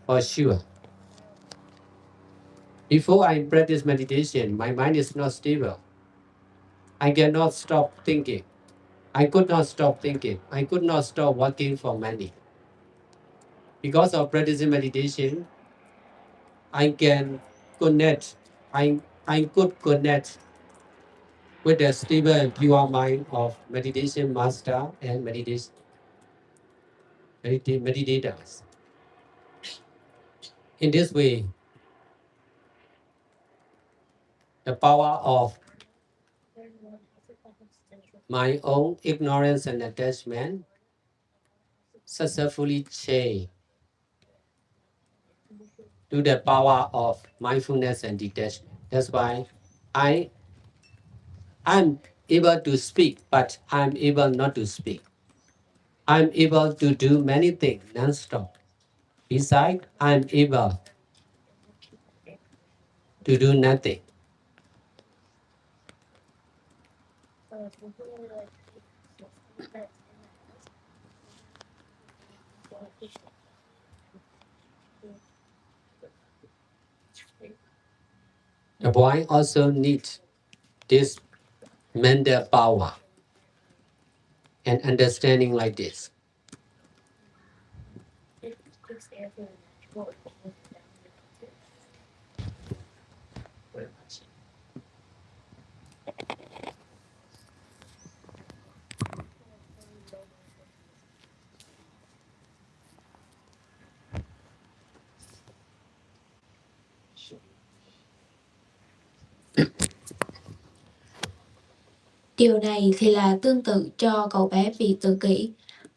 for sure. Before I practice meditation, my mind is not stable. I cannot stop thinking. I could not stop thinking. I could not stop working for money. Because of practicing meditation, I can connect. I could connect with the stable and pure mind of meditation master and meditators. In this way, the power of my own ignorance and attachment successfully change to the power of mindfulness and detachment. That's why I'm able to speak, but I'm able not to speak. I'm able to do many things non-stop. Besides, I'm able to do nothing. The boy also needs this mental power and understanding like this.
Điều này thì là tương tự cho cậu bé vì tự kỷ.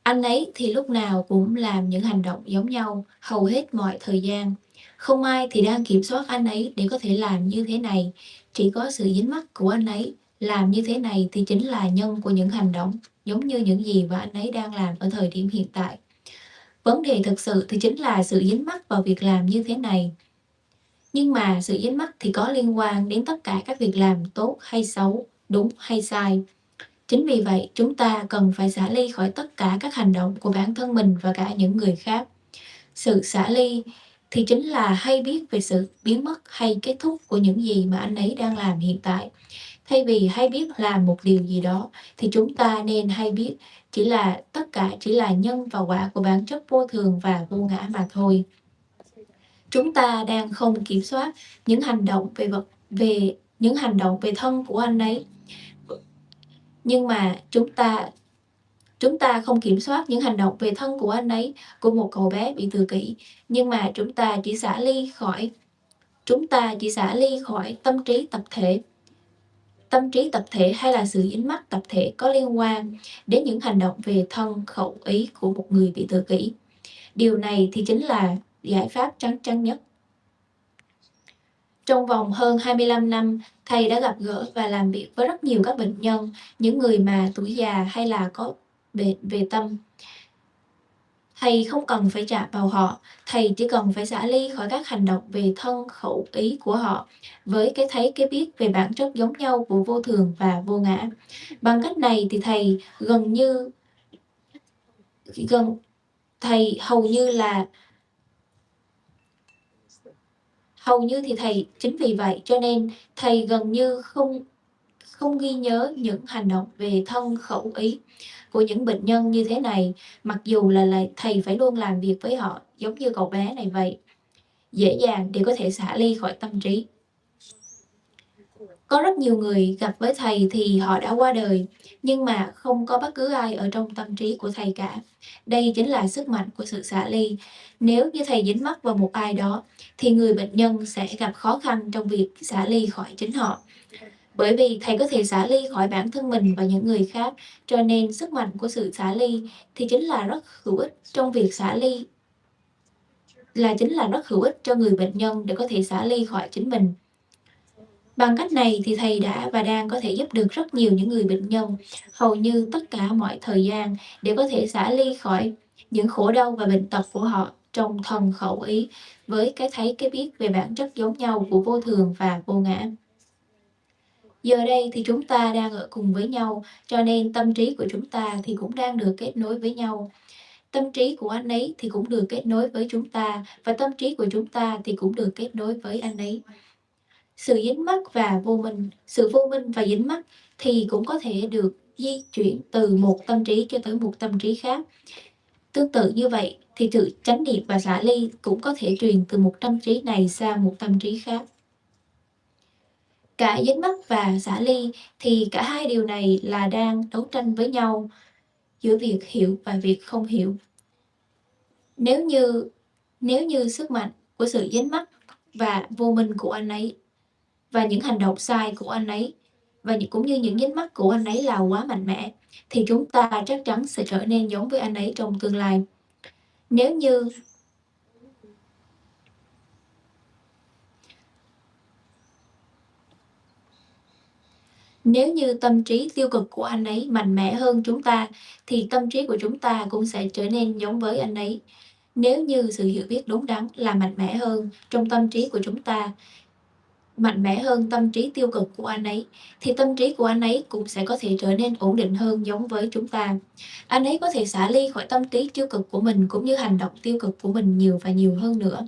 Anh ấy thì lúc nào cũng làm những hành động giống nhau, hầu hết mọi thời gian. Không ai thì đang kiểm soát anh ấy để có thể làm như thế này. Chỉ có sự dính mắc của anh ấy. Làm như thế này thì chính là nhân của những hành động, giống như những gì mà anh ấy đang làm ở thời điểm hiện tại. Vấn đề thực sự thì chính là sự dính mắc vào việc làm như thế này. Nhưng mà sự dính mắc thì có liên quan đến tất cả các việc làm tốt hay xấu, đúng hay sai. Chính vì vậy, chúng ta cần phải xả ly khỏi tất cả các hành động của bản thân mình và cả những người khác. Sự xả ly thì chính là hay biết về sự biến mất hay kết thúc của những gì mà anh ấy đang làm hiện tại. Thay vì hay biết làm một điều gì đó, thì chúng ta nên hay biết tất cả chỉ là nhân và quả của bản chất vô thường và vô ngã mà thôi. Chúng ta đang không kiểm soát những hành động về thân của anh ấy. Nhưng mà chúng ta không kiểm soát những hành động về thân của anh ấy, của một cậu bé bị tự kỷ, nhưng mà chúng ta chỉ xả ly khỏi tâm trí tập thể. Tâm trí tập thể hay là sự dính mắc tập thể có liên quan đến những hành động về thân khẩu ý của một người bị tự kỷ. Điều này thì chính là giải pháp chắc chắn nhất. Trong vòng hơn 25 năm, thầy đã gặp gỡ và làm việc với rất nhiều các bệnh nhân, những người mà tuổi già hay là có bệnh về tâm. Thầy không cần phải chạm vào họ, thầy chỉ cần phải xả ly khỏi các hành động về thân khẩu ý của họ, với cái thấy cái biết về bản chất giống nhau của vô thường và vô ngã. Bằng cách này thì thầy chính vì vậy cho nên thầy gần như không ghi nhớ những hành động về thân khẩu ý của những bệnh nhân như thế này, mặc dù là thầy phải luôn làm việc với họ giống như cậu bé này vậy, dễ dàng để có thể xả ly khỏi tâm trí. Có rất nhiều người gặp với thầy thì họ đã qua đời, nhưng mà không có bất cứ ai ở trong tâm trí của thầy cả. Đây chính là sức mạnh của sự xả ly. Nếu như thầy dính mắc vào một ai đó, thì người bệnh nhân sẽ gặp khó khăn trong việc xả ly khỏi chính họ. Bởi vì thầy có thể xả ly khỏi bản thân mình và những người khác, cho nên sức mạnh của sự xả ly thì chính là rất hữu ích trong việc xả ly, chính là rất hữu ích cho người bệnh nhân để có thể xả ly khỏi chính mình. Bằng cách này thì thầy đã và đang có thể giúp được rất nhiều những người bệnh nhân hầu như tất cả mọi thời gian để có thể xả ly khỏi những khổ đau và bệnh tật của họ trong thân khẩu ý, với cái thấy cái biết về bản chất giống nhau của vô thường và vô ngã. Giờ đây thì chúng ta đang ở cùng với nhau, cho nên tâm trí của chúng ta thì cũng đang được kết nối với nhau. Tâm trí của anh ấy thì cũng được kết nối với chúng ta, và tâm trí của chúng ta thì cũng được kết nối với anh ấy. Sự vô minh và dính mắc thì cũng có thể được di chuyển từ một tâm trí cho tới một tâm trí khác. Tương tự như vậy thì sự chánh niệm và xả ly cũng có thể truyền từ một tâm trí này sang một tâm trí khác. Cả dính mắc và xả ly thì cả hai điều này là đang đấu tranh với nhau giữa việc hiểu và việc không hiểu. Nếu như sức mạnh của sự dính mắc và vô minh của anh ấy và những hành động sai của anh ấy và cũng như những dính mắc của anh ấy là quá mạnh mẽ, thì chúng ta chắc chắn sẽ trở nên giống với anh ấy trong tương lai. Nếu như tâm trí tiêu cực của anh ấy mạnh mẽ hơn chúng ta, thì tâm trí của chúng ta cũng sẽ trở nên giống với anh ấy. Nếu như sự hiểu biết đúng đắn là mạnh mẽ hơn trong tâm trí của chúng ta, mạnh mẽ hơn tâm trí tiêu cực của anh ấy, thì tâm trí của anh ấy cũng sẽ có thể trở nên ổn định hơn giống với chúng ta. Anh ấy có thể xả ly khỏi tâm trí tiêu cực của mình cũng như hành động tiêu cực của mình nhiều và nhiều hơn nữa.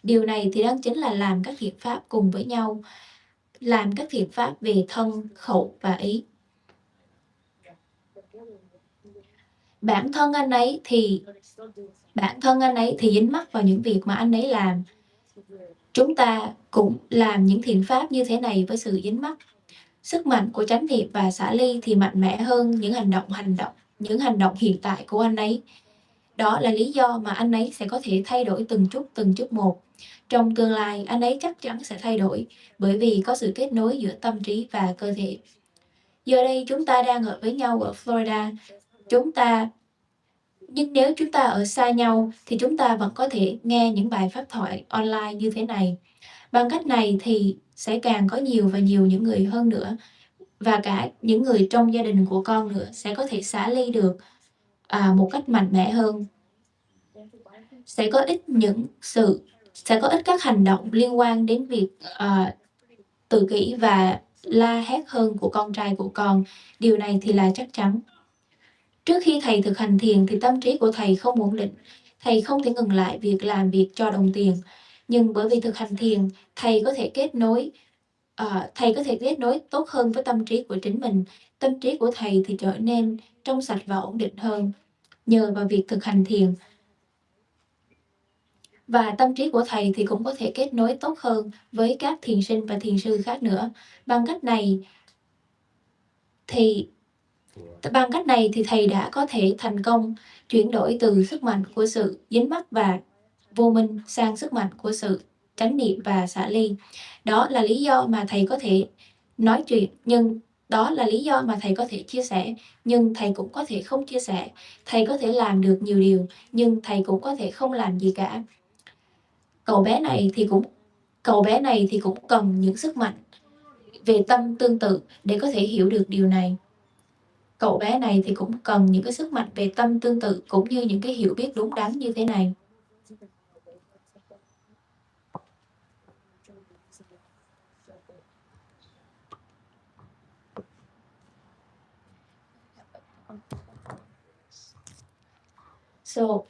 Điều này thì đang chính là làm các thiện pháp cùng với nhau, làm các thiện pháp về thân, khẩu và ý. Bản thân anh ấy thì dính mắc vào những việc mà anh ấy làm. Chúng ta cũng làm những thiện pháp như thế này với sự dính mắc. Sức mạnh của chánh niệm và xả ly thì mạnh mẽ hơn những hành động hiện tại của anh ấy. Đó là lý do mà anh ấy sẽ có thể thay đổi từng chút một. Trong tương lai, anh ấy chắc chắn sẽ thay đổi, bởi vì có sự kết nối giữa tâm trí và cơ thể. Giờ đây chúng ta đang ở với nhau ở Florida. Nhưng nếu chúng ta ở xa nhau thì chúng ta vẫn có thể nghe những bài pháp thoại online như thế này. Bằng cách này thì sẽ càng có nhiều và nhiều những người hơn nữa, và cả những người trong gia đình của con nữa sẽ có thể xả ly được một cách mạnh mẽ hơn. Sẽ có ít các hành động liên quan đến việc tự kỷ và la hét hơn của con trai của con. Điều này thì là chắc chắn. Trước khi thầy thực hành thiền thì tâm trí của thầy không ổn định. Thầy không thể ngừng lại việc làm việc cho đồng tiền. Nhưng bởi vì thực hành thiền, thầy có thể kết nối tốt hơn với tâm trí của chính mình. Tâm trí của thầy thì trở nên trong sạch và ổn định hơn nhờ vào việc thực hành thiền. Và tâm trí của thầy thì cũng có thể kết nối tốt hơn với các thiền sinh và thiền sư khác nữa. Bằng cách này thì thầy đã có thể thành công chuyển đổi từ sức mạnh của sự dính mắc và vô minh sang sức mạnh của sự chánh niệm và xả ly. Đó là lý do mà thầy có thể nói chuyện, nhưng đó là lý do mà thầy có thể chia sẻ, nhưng thầy cũng có thể không chia sẻ. Thầy có thể làm được nhiều điều, nhưng thầy cũng có thể không làm gì cả. Cậu bé này thì cũng cần những sức mạnh về tâm tương tự để có thể hiểu được điều này. Cậu bé này thì cũng cần những cái sức mạnh về tâm tương tự cũng như những cái hiểu biết đúng đắn như thế này. So,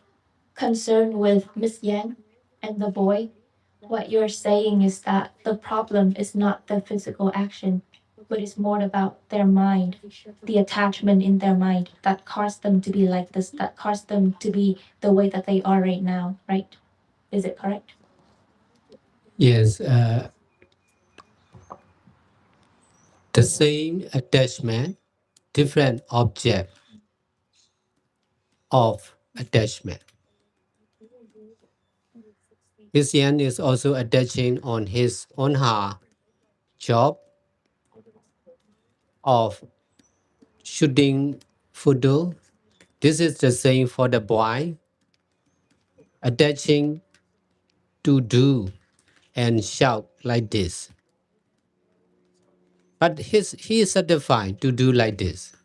concerned with Miss Yang and the boy, what you're saying is that the problem is not the physical action, but it's more about their mind, the attachment in their mind that caused them to be like this, that caused them to be the way that they are right now, right? Is it correct?
Yes, the same attachment, different object of attachment. This Yan is also attaching on his on her job of shooting photo. This is the same for the boy, attaching to do and shout like this. But he is satisfied to do like this.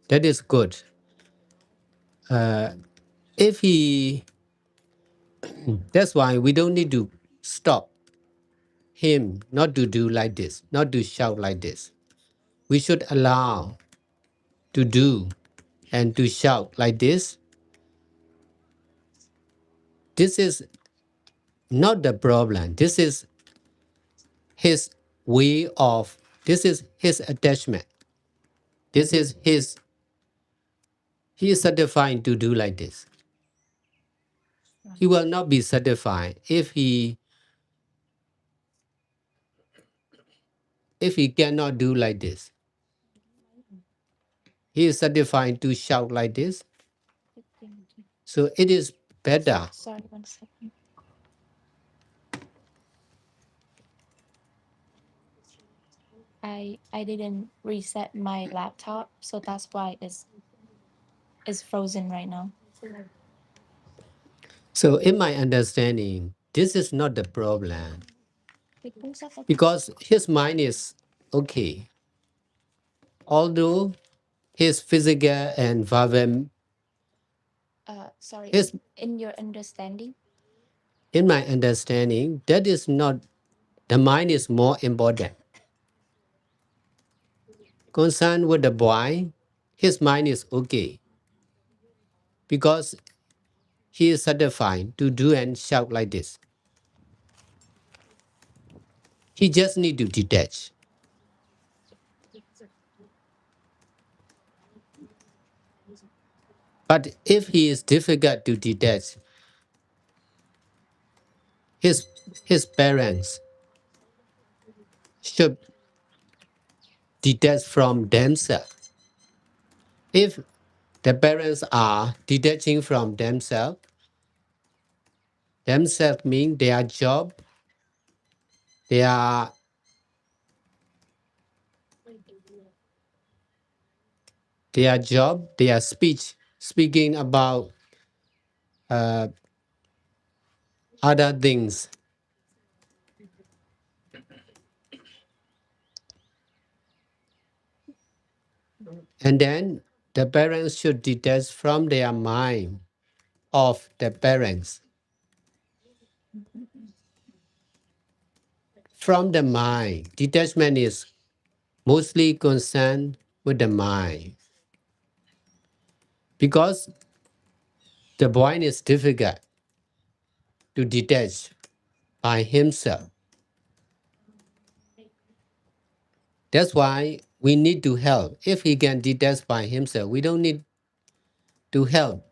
That is good. If he, that's why we don't need to stop him not to do like this, not to shout like this. We should allow to do and to shout like this. This is not the problem. This is his way of, this is his attachment. This is his, he is satisfied to do like this. He will not be satisfied if he cannot do like this. He is satisfied to shout like this. So it is better.
Sorry, 1 second. I didn't reset my laptop, so that's why it's frozen right now.
So in my understanding, this is not the problem because his mind is okay. Although his physical and verbal,
Sorry,
his,
in your understanding?
in my understanding, that is not, the mind is more important. Concerned with the boy, his mind is okay because he is satisfied to do and shout like this. He just need to detach. But if he is difficult to detach, his parents should detach from themselves. If the parents are detaching from themselves mean their job, their their speech, speaking about other things. And then the parents should detach from their mind of the parents. From the mind, detachment is mostly concerned with the mind. Because the mind is difficult to detach by himself. That's why we need to help. If he can detach by himself, we don't need to help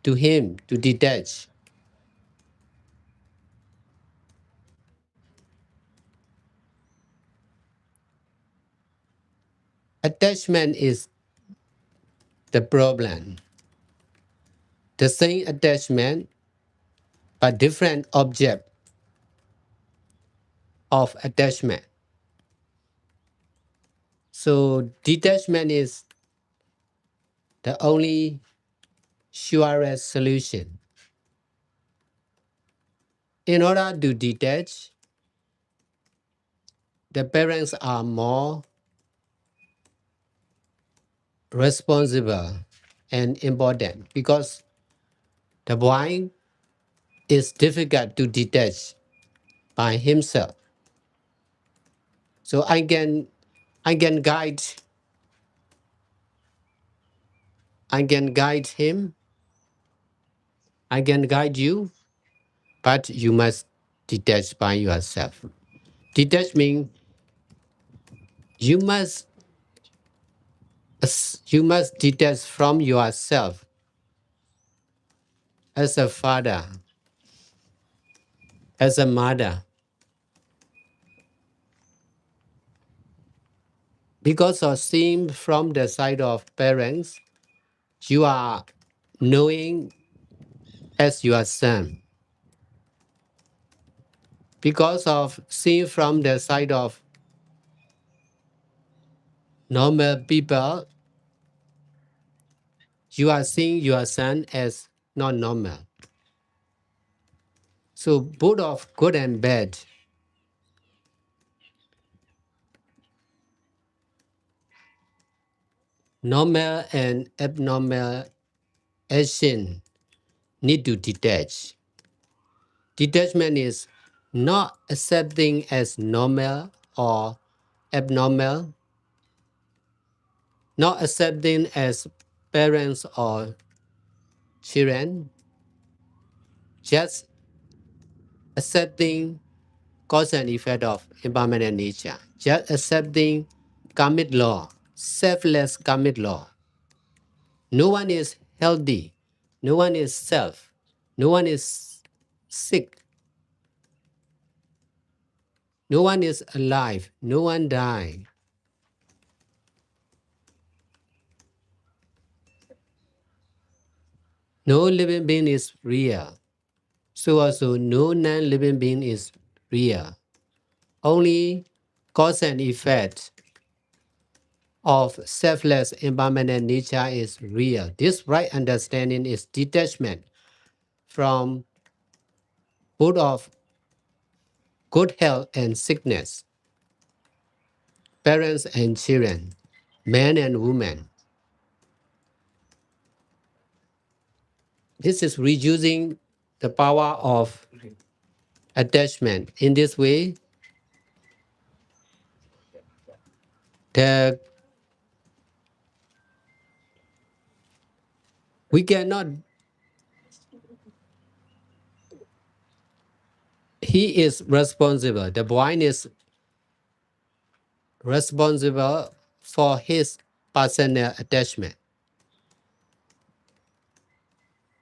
to him to detach. Attachment is the problem. The same attachment, but different object of attachment. So detachment is the only surest solution. In order to detach, the parents are more responsible and important because the boy is difficult to detach by himself. So I can guide him, I can guide you, but you must detach by yourself. Detach means you must you must detach from yourself as a father, as a mother. Because of seeing from the side of parents, you are knowing as your son. Because of seeing from the side of normal people, you are seeing your son as not normal. So both of good and bad, normal and abnormal action need to detach. Detachment is not accepting as normal or abnormal, not accepting as parents or children, just accepting cause and effect of impermanent nature, just accepting karmic law, selfless karmic law. No one is healthy, no one is self, no one is sick, no one is alive, no one died. No living being is real. So also no non-living being is real. Only cause and effect of selfless impermanent nature is real. This right understanding is detachment from both of good health and sickness, parents and children, man and woman. This is reducing the power of attachment. In this way, the, we cannot, he is responsible, the blind is responsible for his personal attachment.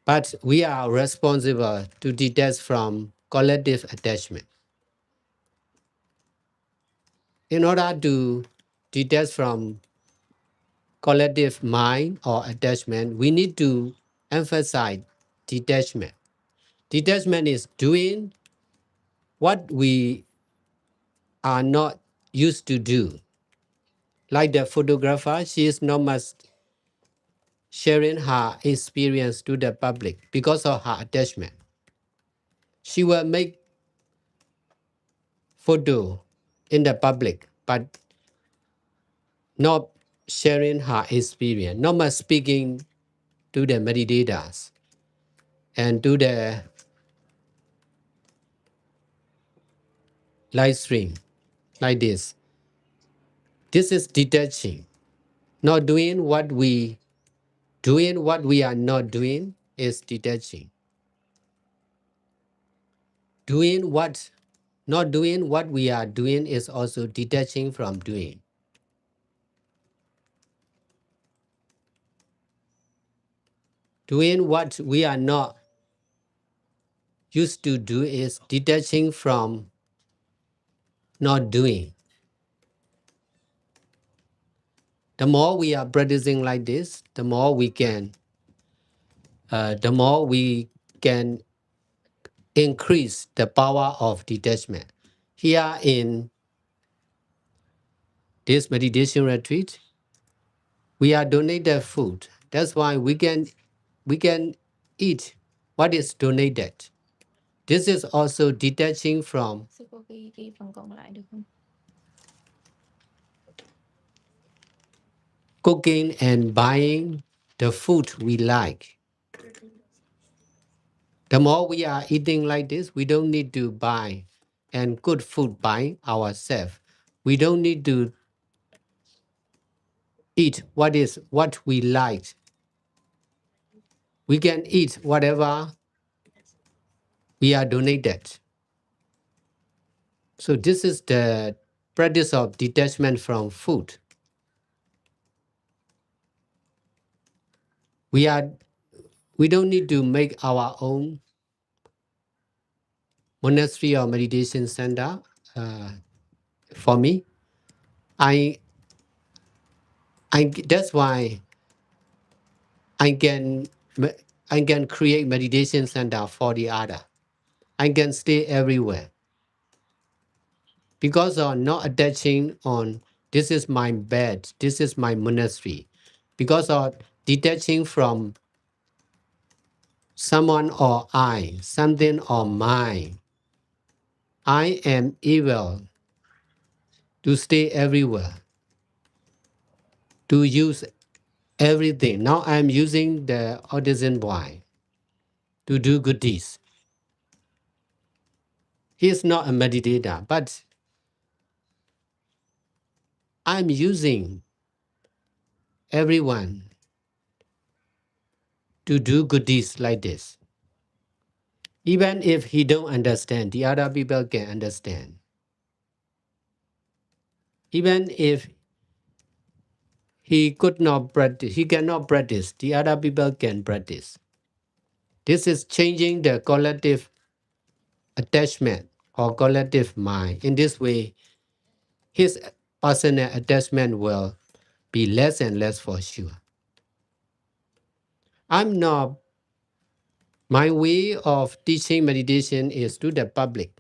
But we are responsible to detach from collective attachment. In order to detach from collective mind or attachment, we need to emphasize detachment. Detachment is doing what we are not used to do. Like the photographer, sharing her experience to the public because of her attachment. She will make photo in the public, but not sharing her experience, not much speaking to the meditators and to the live stream like this. This is detaching. Not doing what we are not doing is detaching. Not doing what we are doing is also detaching from doing. Doing what we are not used to do is detaching from not doing. The more we are practicing like this, the more we can increase the power of detachment. Here in this meditation retreat, we are donated food. That's why we can eat what is donated. This is also detaching from
Sư cô ghi phần còn lại được không?
cooking and buying the food we like. The more we are eating like this, we don't need to buy and good food by ourselves. We don't need to eat what we like. We can eat whatever we are donated. So this is the practice of detachment from food. We don't need to make our own monastery or meditation center. For me, that's why I can create meditation center for the other. I can stay everywhere because of not attaching on this is my bed, this is my monastery. Because of detaching from someone or I, something or mine, I am able to stay everywhere, to use everything. Now I'm using the artisan boy to do good deeds. He is not a meditator, but I'm using everyone to do good deeds like this. Even if he don't understand, the other people can understand. Even if he cannot practice, the other people can practice. This is changing the collective attachment or collective mind. In this way, his personal attachment will be less and less for sure. My way of teaching meditation is to the public.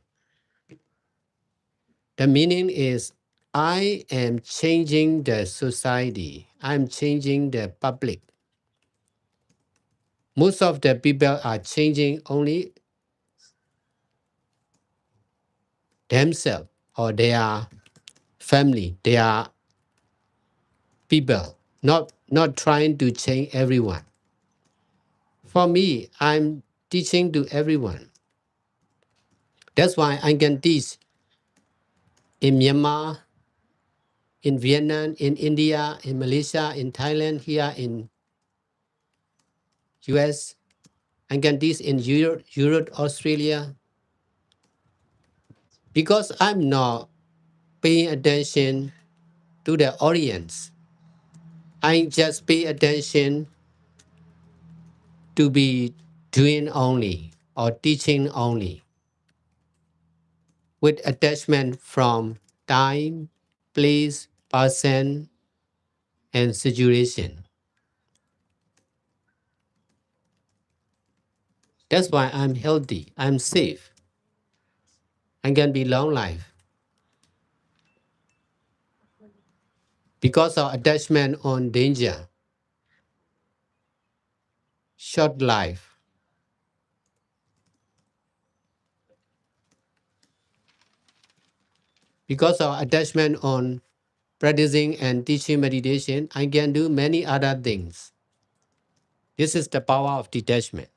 The meaning is I am changing the society. I'm changing the public. Most of the people are changing only themselves or their family, their people, not trying to change everyone. For me, I'm teaching to everyone. That's why I can teach in Myanmar, in Vietnam, in India, in Malaysia, in Thailand, here in US. I can teach in Europe, Australia. Because I'm not paying attention to the audience. I just pay attention to be doing only or teaching only with attachment from time, place, person, and situation. That's why I'm healthy, I'm safe, I can be long life. Because of attachment on danger, short life. Because of attachment on practicing and teaching meditation, I can do many other things. This is the power of detachment.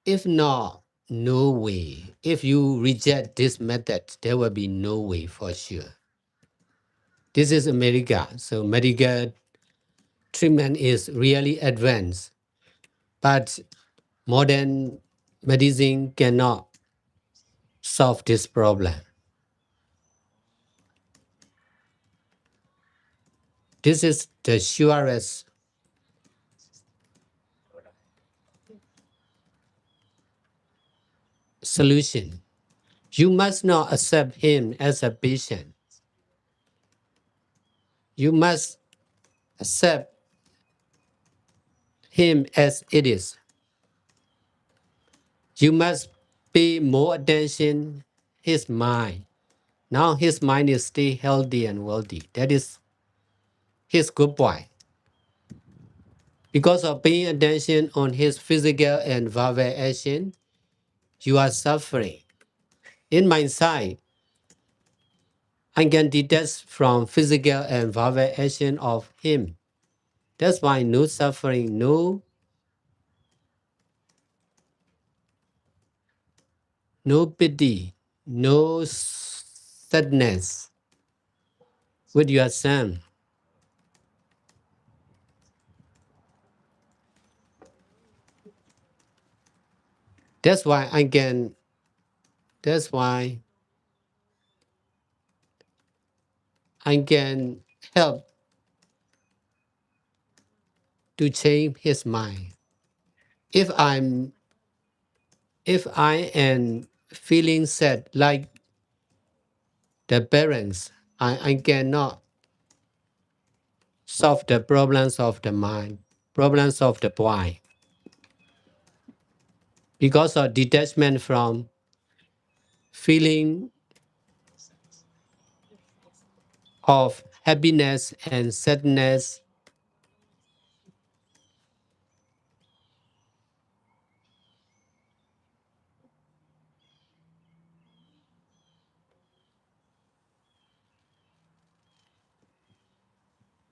If not, no way. If you reject this method, there will be no way for sure. This is America, so medical treatment is really advanced, but modern medicine cannot solve this problem. This is the surest solution. You must not accept him as a patient. You must accept him as it is. You must pay more attention his mind. Now his mind is still healthy and wealthy. That is his good point. Because of paying attention on his physical and verbal action, you are suffering. In my side, I can detach from physical and verbal action of him. That's why no suffering, no pity, no sadness with your son. That's why I can, that's why I can help to change his mind. If I'm, if I am feeling sad like the parents, I cannot solve the problems of the mind, problems of the body. Because of detachment from feeling of happiness and sadness,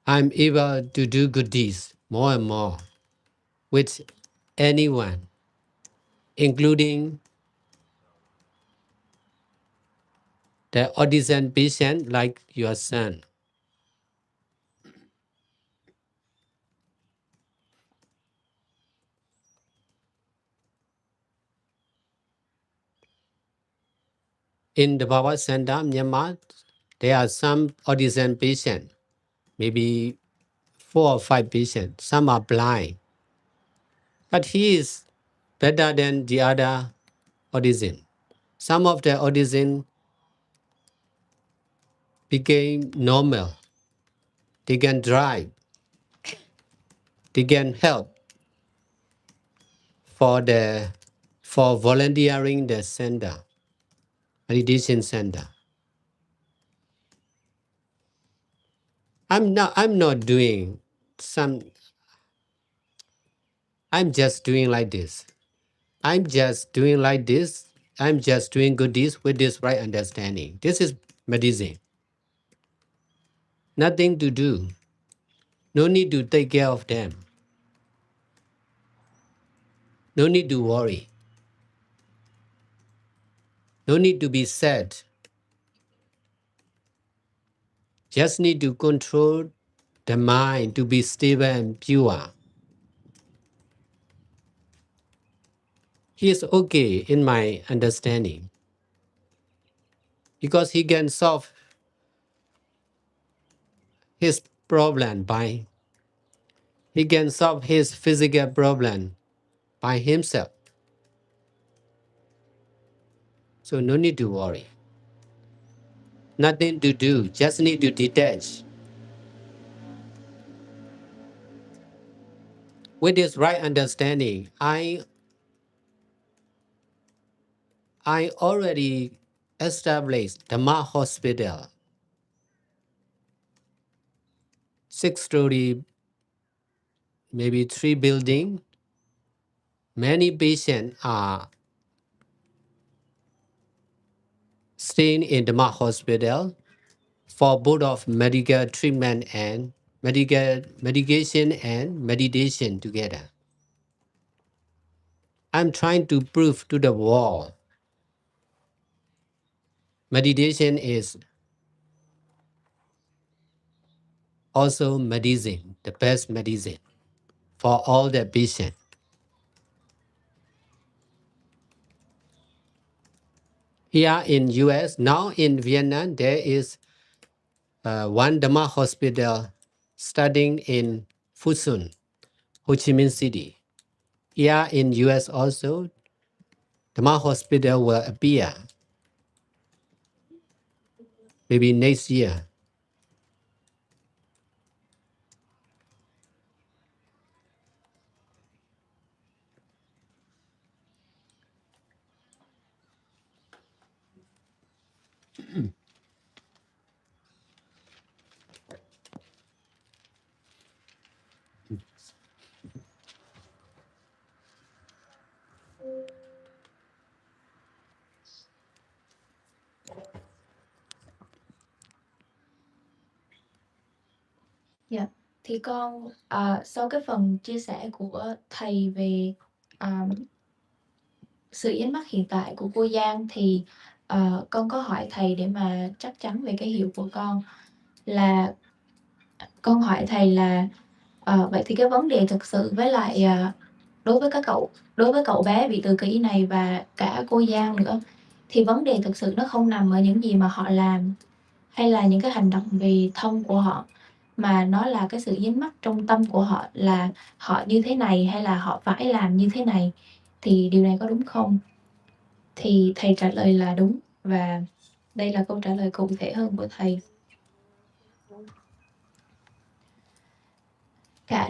I'm able to do good deeds more and more with anyone, including the audition patient like your son. In the Baba Center, Myanmar, there are some audition patients, maybe 4 or 5 patients. Some are blind, but he is better than the other audition. Some of the audition became normal. They can drive. They can help for the for volunteering the center, meditation center. I'm not doing some I'm just doing like this. I'm just doing like this. I'm just doing good deeds with this right understanding. This is medicine. Nothing to do. No need to take care of them. No need to worry. No need to be sad. Just need to control the mind to be stable and pure. He is okay in my understanding because he can solve his problem by he can solve his physical problem by himself. So no need to worry. Nothing to do, just need to detach. With this right understanding, I already established Dharma Hospital, 6-story, maybe 3 building. Many patients are staying in Dharma Hospital for both of medical treatment and medication and meditation together. I'm trying to prove to the world meditation is also medicine, the best medicine for all the patients. Here in US, now in Vietnam, there is one Dharma hospital studying in Fusun, Ho Chi Minh City. Here in US also, Dharma hospital will appear maybe next year.
Dạ, thì con sau cái phần chia sẻ của thầy về sự dính mắc hiện tại của cô Giang thì con có hỏi thầy để mà chắc chắn về cái hiểu của con, là con hỏi thầy là vậy thì cái vấn đề thực sự với lại đối với cậu bé bị tự kỷ này và cả cô Giang nữa, thì vấn đề thực sự nó không nằm ở những gì mà họ làm hay là những cái hành động về thông của họ, mà nó là cái sự dính mắc trong tâm của họ, là họ như thế này hay là họ phải làm như thế này. Thì điều này có đúng không? Thì thầy trả lời là đúng, và đây là câu trả lời cụ thể hơn của thầy. Cả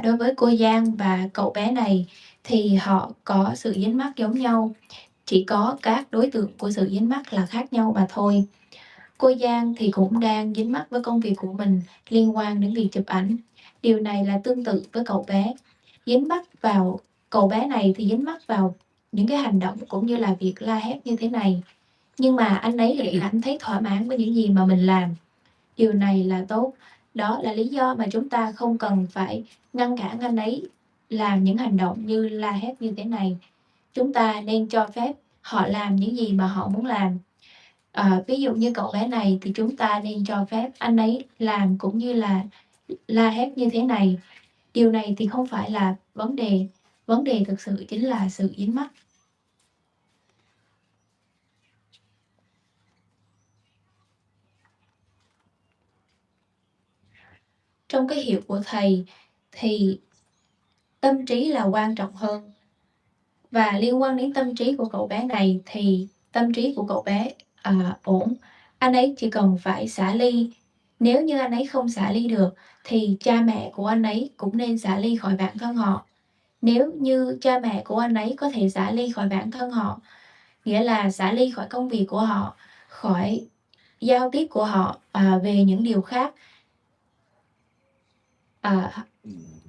đối với cô Giang và cậu bé này thì họ có sự dính mắc giống nhau, chỉ có các đối tượng của sự dính mắc là khác nhau mà thôi. Cô Giang thì cũng đang dính mắc với công việc của mình liên quan đến việc chụp ảnh. Điều này là tương tự với cậu bé. Cậu bé này thì dính mắc vào những cái hành động cũng như là việc la hét như thế này. Nhưng mà anh ấy lại cảm thấy thỏa mãn với những gì mà mình làm. Điều này là tốt. Đó là lý do mà chúng ta không cần phải ngăn cản anh ấy làm những hành động như la hét như thế này. Chúng ta nên cho phép họ làm những gì mà họ muốn làm. Ví dụ như cậu bé này thì chúng ta nên cho phép anh ấy làm cũng như là la hét như thế này. Điều này thì không phải là vấn đề thực sự chính là sự dính mắc. Trong cái hiểu của thầy thì tâm trí là quan trọng hơn. Và liên quan đến tâm trí của cậu bé này thì tâm trí của cậu bé ổn. Anh ấy chỉ cần phải xả ly. Nếu như anh ấy không xả ly được thì cha mẹ của anh ấy cũng nên xả ly khỏi bản thân họ. Nếu như cha mẹ của anh ấy có thể xả ly khỏi bản thân họ, nghĩa là xả ly khỏi công việc của họ, khỏi giao tiếp của họ về những điều khác,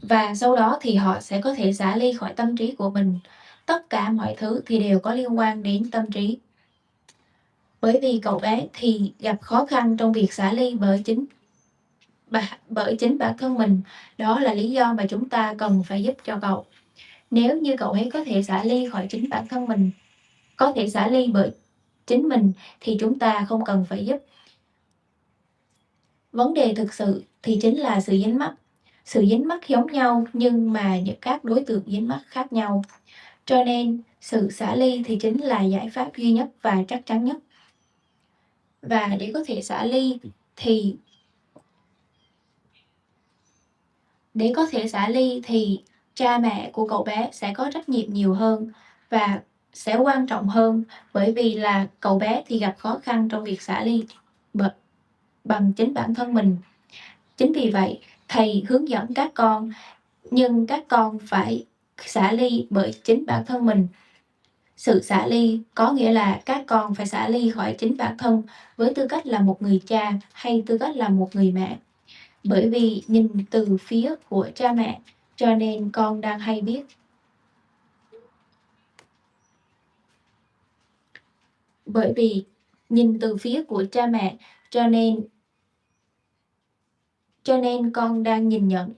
và sau đó thì họ sẽ có thể xả ly khỏi tâm trí của mình. Tất cả mọi thứ thì đều có liên quan đến tâm trí. Bởi vì cậu bé thì gặp khó khăn trong việc xả ly bởi chính bản thân mình. Đó là lý do mà chúng ta cần phải giúp cho cậu. Nếu như cậu ấy có thể xả ly khỏi chính bản thân mình, có thể xả ly bởi chính mình, thì chúng ta không cần phải giúp. Vấn đề thực sự thì chính là sự dính mắc. Sự dính mắc giống nhau nhưng mà các đối tượng dính mắc khác nhau. Cho nên sự xả ly thì chính là giải pháp duy nhất và chắc chắn nhất. Và để có thể xả ly thì cha mẹ của cậu bé sẽ có trách nhiệm nhiều hơn và sẽ quan trọng hơn, bởi vì là cậu bé thì gặp khó khăn trong việc xả ly bằng chính bản thân mình. Chính vì vậy, thầy hướng dẫn các con nhưng các con phải xả ly bởi chính bản thân mình. Sự xả ly có nghĩa là các con phải xả ly khỏi chính bản thân với tư cách là một người cha hay tư cách là một người mẹ. Bởi vì nhìn từ phía của cha mẹ cho nên con đang hay biết. Bởi vì nhìn từ phía của cha mẹ cho nên con đang nhìn nhận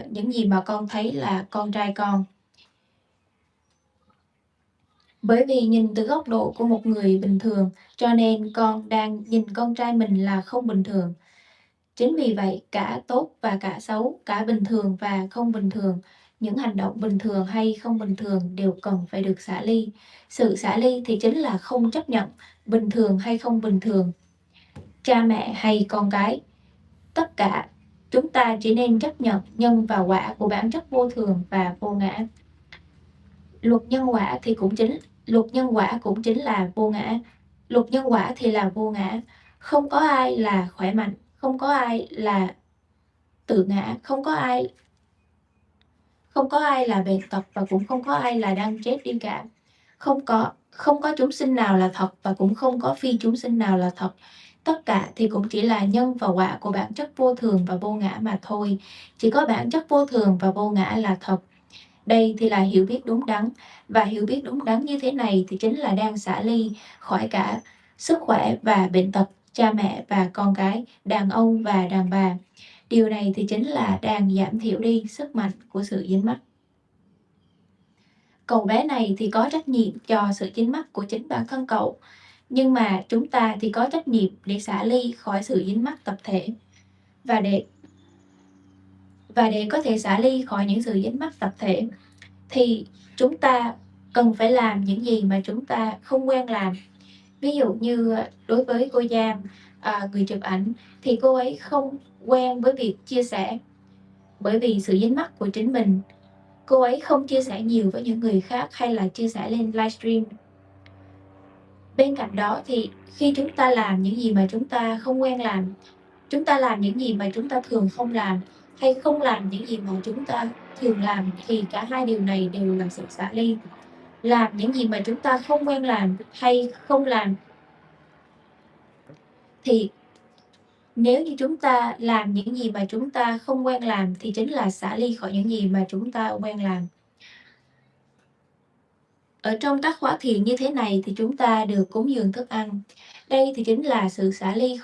những gì mà con thấy là con trai con. Bởi vì nhìn từ góc độ của một người bình thường cho nên con đang nhìn con trai mình là không bình thường. Chính vì vậy cả tốt và cả xấu, cả bình thường và không bình thường, những hành động bình thường hay không bình thường đều cần phải được xả ly. Sự xả ly thì chính là không chấp nhận bình thường hay không bình thường, cha mẹ hay con cái. Tất cả chúng ta chỉ nên chấp nhận nhân và quả của bản chất vô thường và vô ngã. Luật nhân quả cũng chính là vô ngã. Luật nhân quả thì là vô ngã. Không có ai là khỏe mạnh, không có ai là tự ngã, không có ai là bệnh tật và cũng không có ai là đang chết đi cả. Không có chúng sinh nào là thật và cũng không có phi chúng sinh nào là thật. Tất cả thì cũng chỉ là nhân và quả của bản chất vô thường và vô ngã mà thôi. Chỉ có bản chất vô thường và vô ngã là thật. Đây thì là hiểu biết đúng đắn. Và hiểu biết đúng đắn như thế này thì chính là đang xả ly khỏi cả sức khỏe và bệnh tật, cha mẹ và con cái, đàn ông và đàn bà. Điều này thì chính là đang giảm thiểu đi sức mạnh của sự dính mắc. Cậu bé này thì có trách nhiệm cho sự dính mắc của chính bản thân cậu. Nhưng mà chúng ta thì có trách nhiệm để xả ly khỏi sự dính mắc tập thể. Và để có thể xả ly khỏi những sự dính mắc tập thể thì chúng ta cần phải làm những gì mà chúng ta không quen làm. Ví dụ như đối với cô Giang, người chụp ảnh, thì cô ấy không quen với việc chia sẻ. Bởi vì sự dính mắc của chính mình, cô ấy không chia sẻ nhiều với những người khác hay là chia sẻ lên livestream. Bên cạnh đó thì khi chúng ta làm những gì mà chúng ta không quen làm, chúng ta làm những gì mà chúng ta thường không làm, hay không làm những gì mà chúng ta thường làm, thì cả hai điều này đều là sự xả ly. Làm những gì mà chúng ta không quen làm hay không làm, thì nếu như chúng ta làm những gì mà chúng ta không quen làm thì chính là xả ly khỏi những gì mà chúng ta quen làm. Ở trong các khóa thiền như thế này thì chúng ta được cúng dường thức ăn. Đây thì chính là sự xả ly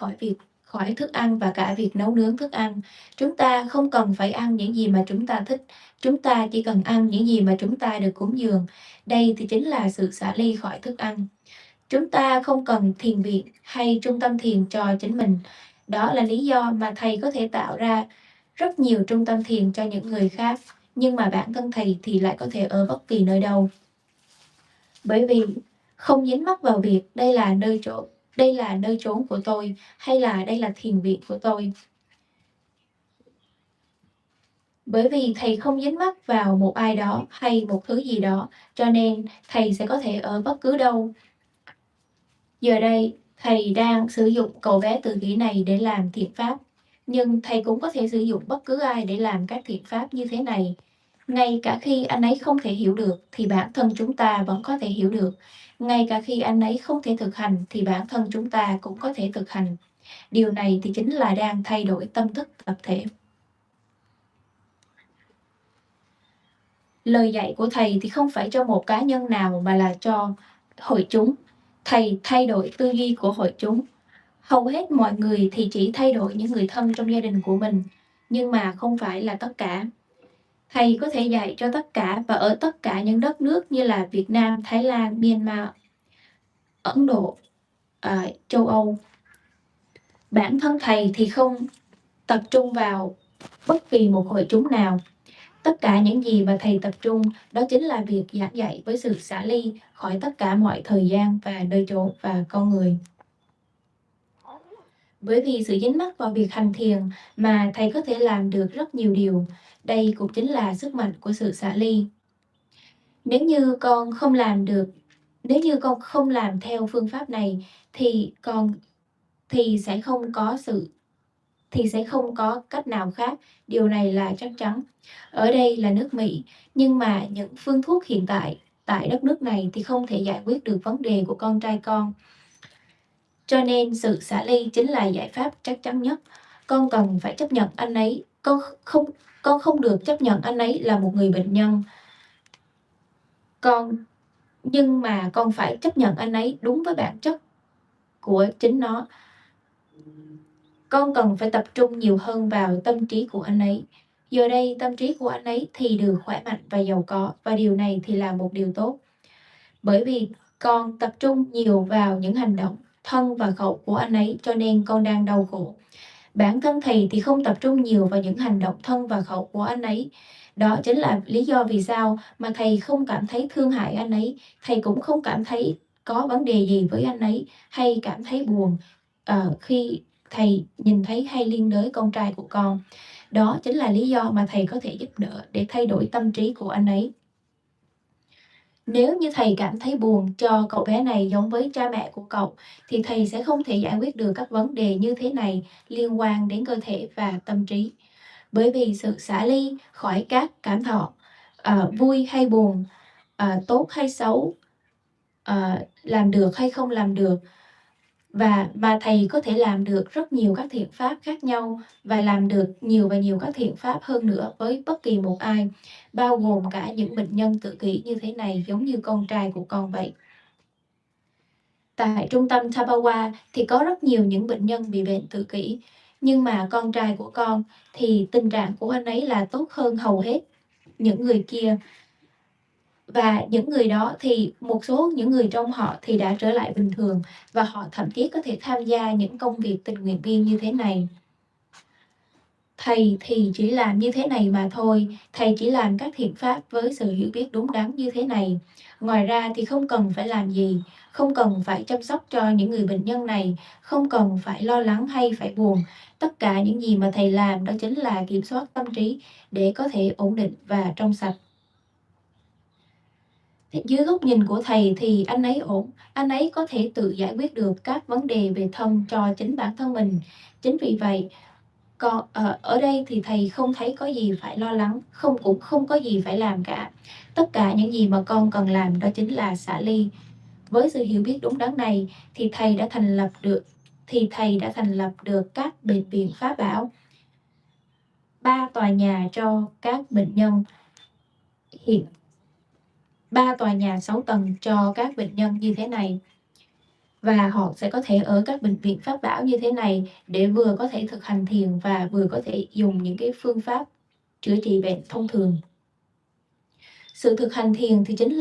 khỏi thức ăn và cả việc nấu nướng thức ăn. Chúng ta không cần phải ăn những gì mà chúng ta thích. Chúng ta chỉ cần ăn những gì mà chúng ta được cúng dường. Đây thì chính là sự xả ly khỏi thức ăn. Chúng ta không cần thiền viện hay trung tâm thiền cho chính mình. Đó là lý do mà thầy có thể tạo ra rất nhiều trung tâm thiền cho những người khác. Nhưng mà bản thân thầy thì lại có thể ở bất kỳ nơi đâu. Bởi vì không dính mắc vào việc đây là nơi trốn của tôi hay là đây là thiền viện của tôi. Bởi vì thầy không dính mắc vào một ai đó hay một thứ gì đó, cho nên thầy sẽ có thể ở bất cứ đâu. Giờ đây, thầy đang sử dụng cậu bé tự kỷ này để làm thiện pháp. Nhưng thầy cũng có thể sử dụng bất cứ ai để làm các thiện pháp như thế này. Ngay cả khi anh ấy không thể hiểu được thì bản thân chúng ta vẫn có thể hiểu được. Ngay cả khi anh ấy không thể thực hành thì bản thân chúng ta cũng có thể thực hành. Điều này thì chính là đang thay đổi tâm thức tập thể. Lời dạy của thầy thì không phải cho một cá nhân nào mà là cho hội chúng. Thầy thay đổi tư duy của hội chúng. Hầu hết mọi người thì chỉ thay đổi những người thân trong gia đình của mình, nhưng mà không phải là tất cả. Thầy có thể dạy cho tất cả và ở tất cả những đất nước như là Việt Nam, Thái Lan, Myanmar, Ấn Độ, châu Âu. Bản thân thầy thì không tập trung vào bất kỳ một hội chúng nào. Tất cả những gì mà thầy tập trung đó chính là việc giảng dạy với sự xả ly khỏi tất cả mọi thời gian và nơi chốn và con người. Bởi vì sự dính mắc vào việc hành thiền mà thầy có thể làm được rất nhiều điều. Đây cũng chính là sức mạnh của sự xả ly. Nếu như con không làm theo phương pháp này thì sẽ không có sự thì sẽ không có cách nào khác, điều này là chắc chắn. Ở đây là nước Mỹ, nhưng mà những phương thuốc hiện tại tại đất nước này thì không thể giải quyết được vấn đề của con trai con. Cho nên sự xả ly chính là giải pháp chắc chắn nhất. Con cần phải chấp nhận anh ấy, con không được chấp nhận anh ấy là một người bệnh nhân. Nhưng mà con phải chấp nhận anh ấy đúng với bản chất của chính nó. Con cần phải tập trung nhiều hơn vào tâm trí của anh ấy. Giờ đây tâm trí của anh ấy thì được khỏe mạnh và giàu có, và điều này thì là một điều tốt. Bởi vì con tập trung nhiều vào những hành động thân và khẩu của anh ấy, cho nên con đang đau khổ. Bản thân thầy thì không tập trung nhiều vào những hành động thân và khẩu của anh ấy. Đó chính là lý do vì sao mà thầy không cảm thấy thương hại anh ấy. Thầy cũng không cảm thấy có vấn đề gì với anh ấy, hay cảm thấy buồn khi thầy nhìn thấy hay liên đới con trai của con. Đó chính là lý do mà thầy có thể giúp đỡ để thay đổi tâm trí của anh ấy. Nếu như thầy cảm thấy buồn cho cậu bé này giống với cha mẹ của cậu, thì thầy sẽ không thể giải quyết được các vấn đề như thế này liên quan đến cơ thể và tâm trí. Bởi vì sự xả ly khỏi các cảm thọ, vui hay buồn, tốt hay xấu, làm được hay không làm được, và mà thầy có thể làm được rất nhiều các thiện pháp khác nhau, và làm được nhiều và nhiều các thiện pháp hơn nữa với bất kỳ một ai, bao gồm cả những bệnh nhân tự kỷ như thế này, giống như con trai của con vậy. Tại trung tâm Tabawa thì có rất nhiều những bệnh nhân bị bệnh tự kỷ, nhưng mà con trai của con thì tình trạng của anh ấy là tốt hơn hầu hết những người kia. Và những người đó thì một số những người trong họ thì đã trở lại bình thường, và họ thậm chí có thể tham gia những công việc tình nguyện viên như thế này. Thầy thì chỉ làm như thế này mà thôi, thầy chỉ làm các thiện pháp với sự hiểu biết đúng đắn như thế này. Ngoài ra thì không cần phải làm gì, không cần phải chăm sóc cho những người bệnh nhân này, không cần phải lo lắng hay phải buồn. Tất cả những gì mà thầy làm đó chính là kiểm soát tâm trí để có thể ổn định và trong sạch. Dưới góc nhìn của thầy thì anh ấy ổn, anh ấy có thể tự giải quyết được các vấn đề về thân cho chính bản thân mình. Chính vì vậy, còn ở đây thì thầy không thấy có gì phải lo lắng, cũng không có gì phải làm cả. Tất cả những gì mà con cần làm đó chính là xả ly. Với sự hiểu biết đúng đắn này thì thầy đã thành lập được các bệnh viện Pháp Bảo, 3 tòa nhà cho các bệnh nhân, hiện 3 tòa nhà 6 tầng cho các bệnh nhân như thế này. Và họ sẽ có thể ở các bệnh viện Pháp Bảo như thế này để vừa có thể thực hành thiền và vừa có thể dùng những cái phương pháp chữa trị bệnh thông thường. Sự thực hành thiền thì chính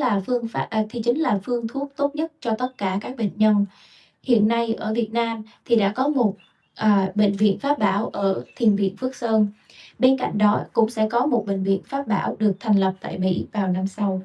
là phương thuốc tốt nhất cho tất cả các bệnh nhân. Hiện nay ở Việt Nam thì đã có một bệnh viện Pháp Bảo ở Thiền viện Phước Sơn. Bên cạnh đó cũng sẽ có một bệnh viện Pháp Bảo được thành lập tại Mỹ vào năm sau.